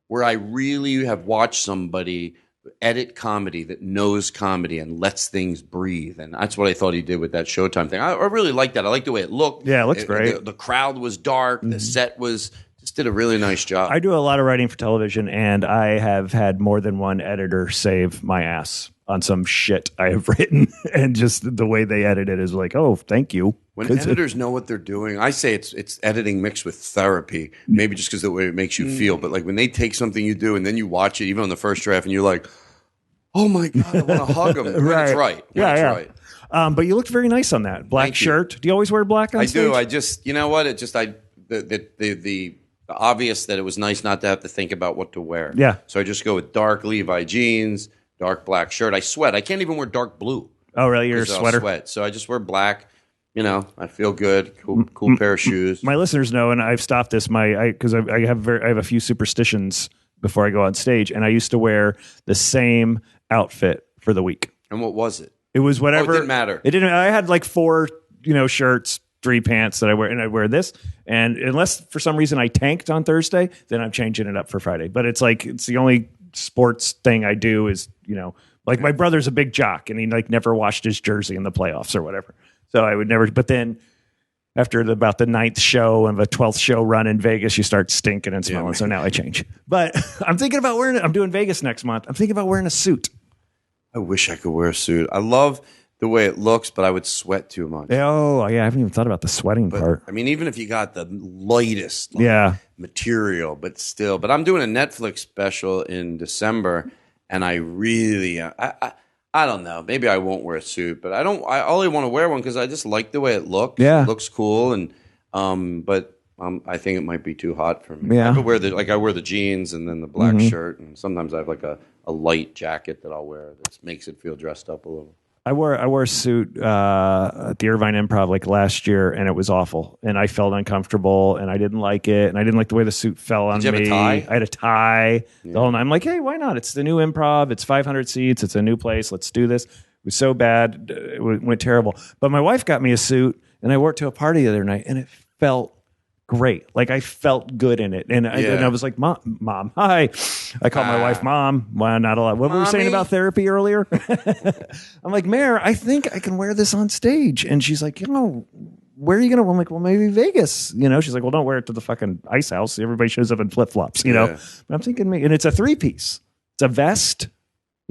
where I really have watched somebody edit comedy that knows comedy and lets things breathe. And that's what I thought he did with that Showtime thing. I really liked that. I liked the way it looked. Yeah, it looks great. The crowd was dark. The set was... Just did a really nice job. I do a lot of writing for television, and I have had more than one editor save my ass on some shit I have written, and just the way they edit it is like, oh, thank you. When editors know what they're doing, I say it's editing mixed with therapy, maybe just because the way it makes you feel. But like when they take something you do and then you watch it, even on the first draft, and you're like, oh my God, I want to hug them. That's right. That's right. But you looked very nice on that. Black shirt. Do you always wear black on stage? I do. I just, you know what? It just, the obvious that it was nice not to have to think about what to wear. Yeah. So I just go with dark Levi jeans, dark black shirt. I sweat. I can't even wear dark blue. Oh, really? You're a sweater? Sweat. So I just wear black. I feel good. Cool pair of shoes. My listeners know, and I've stopped this. Because I have a few superstitions before I go on stage, and I used to wear the same outfit for the week. And what was it? It was whatever. Oh, it didn't matter. It didn't. I had like 4, shirts. 3 pants that I wear, and I wear this. And unless for some reason I tanked on Thursday, then I'm changing it up for Friday. But it's the only sports thing I do is, like my brother's a big jock and he like never washed his jersey in the playoffs or whatever. So I would never, but then after about the 9th show and the 12th show run in Vegas, you start stinking and smelling. So now I change. But I'm thinking about I'm doing Vegas next month. I'm thinking about wearing a suit. I wish I could wear a suit. I love the way it looks, but I would sweat too much. Oh, yeah. I haven't even thought about the sweating part. I mean, even if you got the lightest material, but still. But I'm doing a Netflix special in December, and I really, I don't know. Maybe I won't wear a suit, but I only want to wear one because I just like the way it looks. Yeah. It looks cool, and I think it might be too hot for me. Yeah. I could wear I wear the jeans and then the black shirt, and sometimes I have like a light jacket that I'll wear that makes it feel dressed up a little. I wore a suit at the Irvine Improv like last year, and it was awful. And I felt uncomfortable, and I didn't like it, and I didn't like the way the suit fell on me. Did you have a tie? I had a tie. Yeah. The whole night. I'm like, hey, why not? It's the new Improv. It's 500 seats. It's a new place. Let's do this. It was so bad. It went terrible. But my wife got me a suit, and I wore it to a party the other night, and it felt great. Like I felt good in it. And I was like, Mom, hi. I called my wife Mom. Why not a lot? What were we saying about therapy earlier? I'm like, Mare, I think I can wear this on stage. And she's like, where are you going to? I'm like, well, maybe Vegas. She's like, well, don't wear it to the fucking ice house. Everybody shows up in flip-flops, know? But I'm thinking, and it's a 3-piece. It's a vest.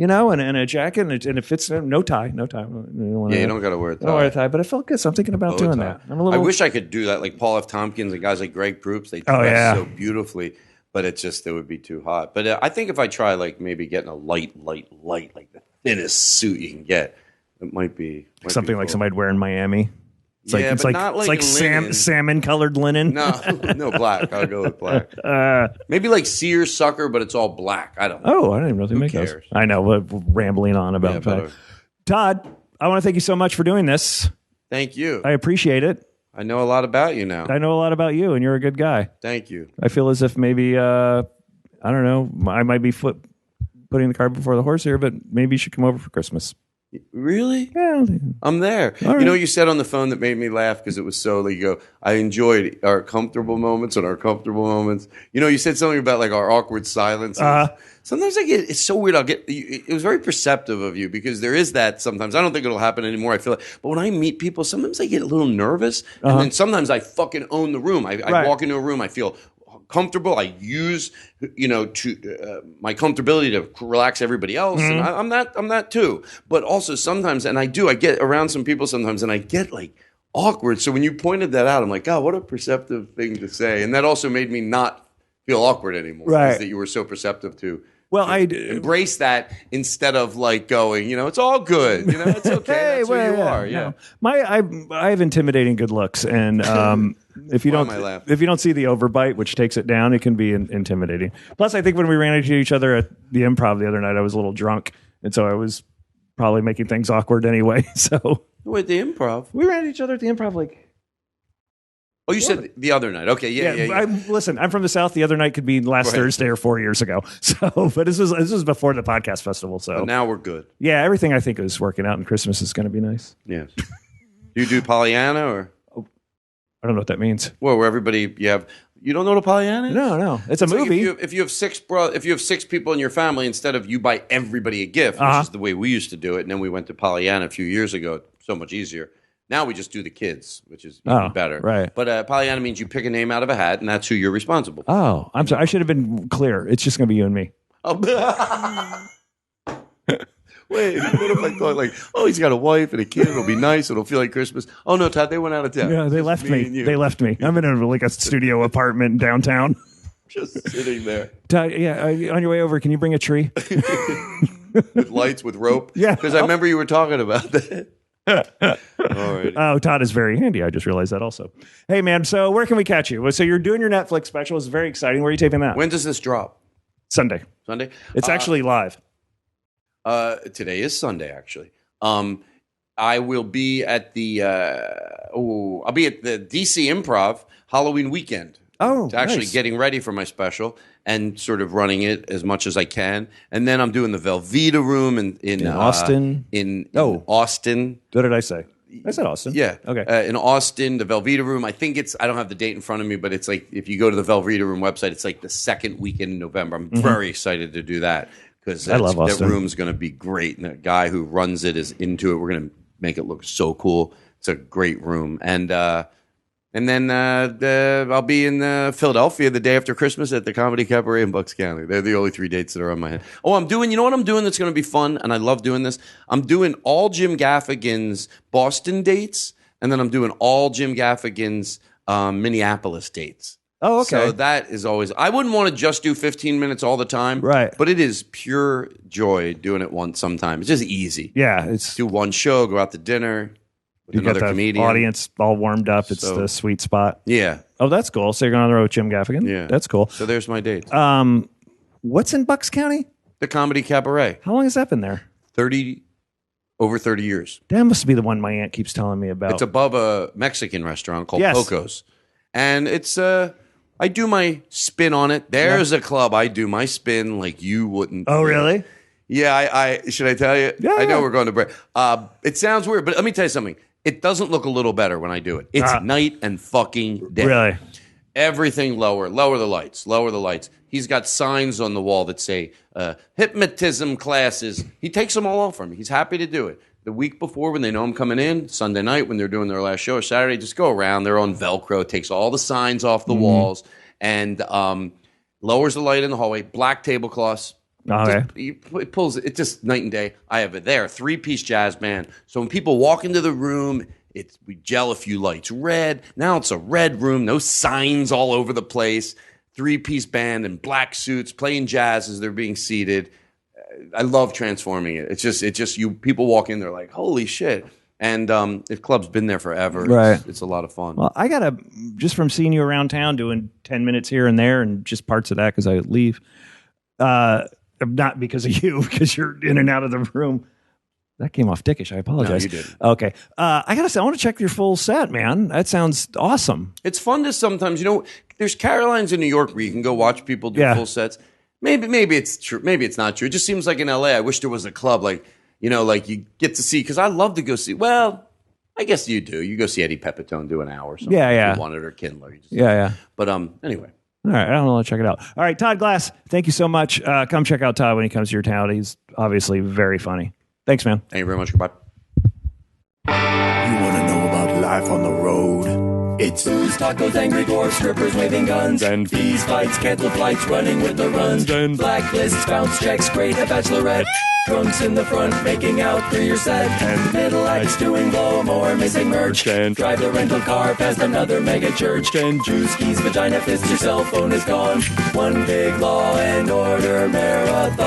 And a jacket, and it fits. No tie. You don't got to wear a tie. I don't wear a tie, but I felt good, so I'm thinking about doing that. I wish I could do that, like Paul F. Tompkins and guys like Greg Proops. They dress so beautifully, but it would be too hot. But I think if I try, like maybe getting a light, like the thinnest suit you can get, it might be something like somebody'd wear in Miami. It's like salmon-colored linen. No, black. I'll go with black. Maybe like Sears Sucker, but it's all black. I don't know. Oh, I didn't even know they make those. I know. We're rambling on about that. Todd, I want to thank you so much for doing this. Thank you. I appreciate it. I know a lot about you now. I know a lot about you, and you're a good guy. Thank you. I feel as if maybe, I don't know, I might be putting the cart before the horse here, but maybe you should come over for Christmas. Really? Yeah. I'm there. Right. You know what you said on the phone that made me laugh because it was so like, you go, I enjoyed our comfortable moments and our comfortable moments. You said something about like our awkward silence. Sometimes it's so weird. It was very perceptive of you because there is that sometimes. I don't think it'll happen anymore. I feel like, but when I meet people, sometimes I get a little nervous and then sometimes I fucking own the room. I walk into a room, I feel comfortable. I use, my comfortability to relax everybody else. And I'm that too. But also sometimes, and I get around some people sometimes and I get like awkward. So when you pointed that out, I'm like, God, what a perceptive thing to say. And that also made me not feel awkward anymore. Right. Is that you were so perceptive to. Well, I embrace that instead of like going, it's all good. It's okay. That's who you are. Yeah. No. I have intimidating good looks, and if you don't see the overbite, which takes it down, it can be intimidating. Plus, I think when we ran into each other at the Improv the other night, I was a little drunk, and so I was probably making things awkward anyway. So at the Improv, we ran into each other at the Improv like. Oh, you said the other night. Okay, yeah. Listen, I'm from the South. The other night could be last Thursday or 4 years ago. So, but this was before the podcast festival. So but now we're good. Yeah, everything I think is working out, and Christmas is going to be nice. Yes. Do you do Pollyanna or? I don't know what that means. Well, where everybody you don't know what a Pollyanna is? No. It's a movie. Like if you have six people in your family, instead of you buy everybody a gift, which is the way we used to do it, and then we went to Pollyanna a few years ago. So much easier. Now we just do the kids, which is even better. Right. But Pollyanna means you pick a name out of a hat, and that's who you're responsible for. Oh, I'm sorry. I should have been clear. It's just going to be you and me. Oh. Wait, what if I thought like, he's got a wife and a kid. It'll be nice. It'll feel like Christmas. Oh, no, Todd, they went out of town. Yeah, they left me. They left me. I'm in a studio apartment in downtown. Just sitting there. Todd, on your way over, can you bring a tree? With lights, with rope? Yeah. Because I remember you were talking about that. Oh, Todd is very handy. I just realized that also. Hey, man, so where can we catch you? So you're doing your Netflix special. It's very exciting. Where are you taping that? When does this drop? Sunday. It's actually live. Today is Sunday, actually. I will be at the I'll be at the DC Improv Halloween weekend. Oh, actually nice. Getting ready for my special and sort of running it as much as I can. And then I'm doing the Velveeta Room in Austin. In Austin. What did I say? I said Austin. Yeah. Okay. In Austin, the Velveeta Room. I think I don't have the date in front of me, but it's like if you go to the Velveeta Room website, it's like the second weekend in November. I'm very excited to do that because I love that Austin. room's going to be great. And the guy who runs it is into it. We're going to make it look so cool. It's a great room. And then I'll be in Philadelphia the day after Christmas at the Comedy Cabaret in Bucks County. They're the only 3 dates that are on my head. Oh, you know what I'm doing that's going to be fun? And I love doing this. I'm doing all Jim Gaffigan's Boston dates, and then I'm doing all Jim Gaffigan's Minneapolis dates. Oh, okay. So that is always, I wouldn't want to just do 15 minutes all the time. Right. But it is pure joy doing it once sometime. It's just easy. Yeah. It's Do one show, go out to dinner with you got another the comedian. audience all warmed up. It's the sweet spot. Yeah. Oh, that's cool. So you're going on the road with Jim Gaffigan? Yeah. That's cool. So there's my date. What's in Bucks County? The Comedy Cabaret. How long has that been there? Over 30 years. That must be the one my aunt keeps telling me about. It's above a Mexican restaurant called Yes. Poco's. And it's I do my spin on it. There's a club I do my spin like you wouldn't. Oh, really? Yeah, I should I tell you? Yeah, I know yeah. we're going to break. It sounds weird, but let me tell you something. It doesn't look a little better when I do it. It's night and fucking day. Really? Everything lower the lights. He's got signs on the wall that say hypnotism classes. He takes them all off for me. He's happy to do it. The week before, when they know I'm coming in, Sunday night when they're doing their last show, or Saturday, just go around. They're on Velcro, takes all the signs off the walls, and lowers the light in the hallway. Black tablecloths. Okay. It pulls it just night and day. I have it there, 3-piece jazz band. So when people walk into the room, we gel a few lights red. Now it's a red room, no signs all over the place. 3-piece band in black suits playing jazz as they're being seated. I love transforming it. It's just you. People walk in, they're like, "Holy shit!" And the club's been there forever. Right. It's a lot of fun. Well, I got just from seeing you around town doing 10 minutes here and there and just parts of that because I leave. Not because of you, because you're in and out of the room. That came off dickish. I apologize. No, you didn't. Okay. I got to say, I want to check your full set, man. That sounds awesome. It's fun to sometimes, there's Carolines in New York where you can go watch people do full sets. Maybe it's true. Maybe it's not true. It just seems like in LA, I wish there was a club like you get to see, because I love to go see, well, I guess you do. You go see Eddie Pepitone do an hour or something. Yeah. If you wanted, or Kindler. Yeah. But anyway. All right. I don't know. Check it out. All right. Todd Glass, thank you so much. Come check out Todd when he comes to your town. He's obviously very funny. Thanks, man. Thank you very much. Goodbye. You want to know about life on the road? It's booze, tacos, angry dwarfs, strippers waving guns, and fees, fights, cancel flights, running with the runs, and blacklists, bounce checks, great a bachelorette, drunks in the front making out through your set, and middle acts doing blow more, missing merch, and drive the rental car past another mega church, and juice keys, vagina fist, your cell phone is gone. 1 big Law and Order marathon.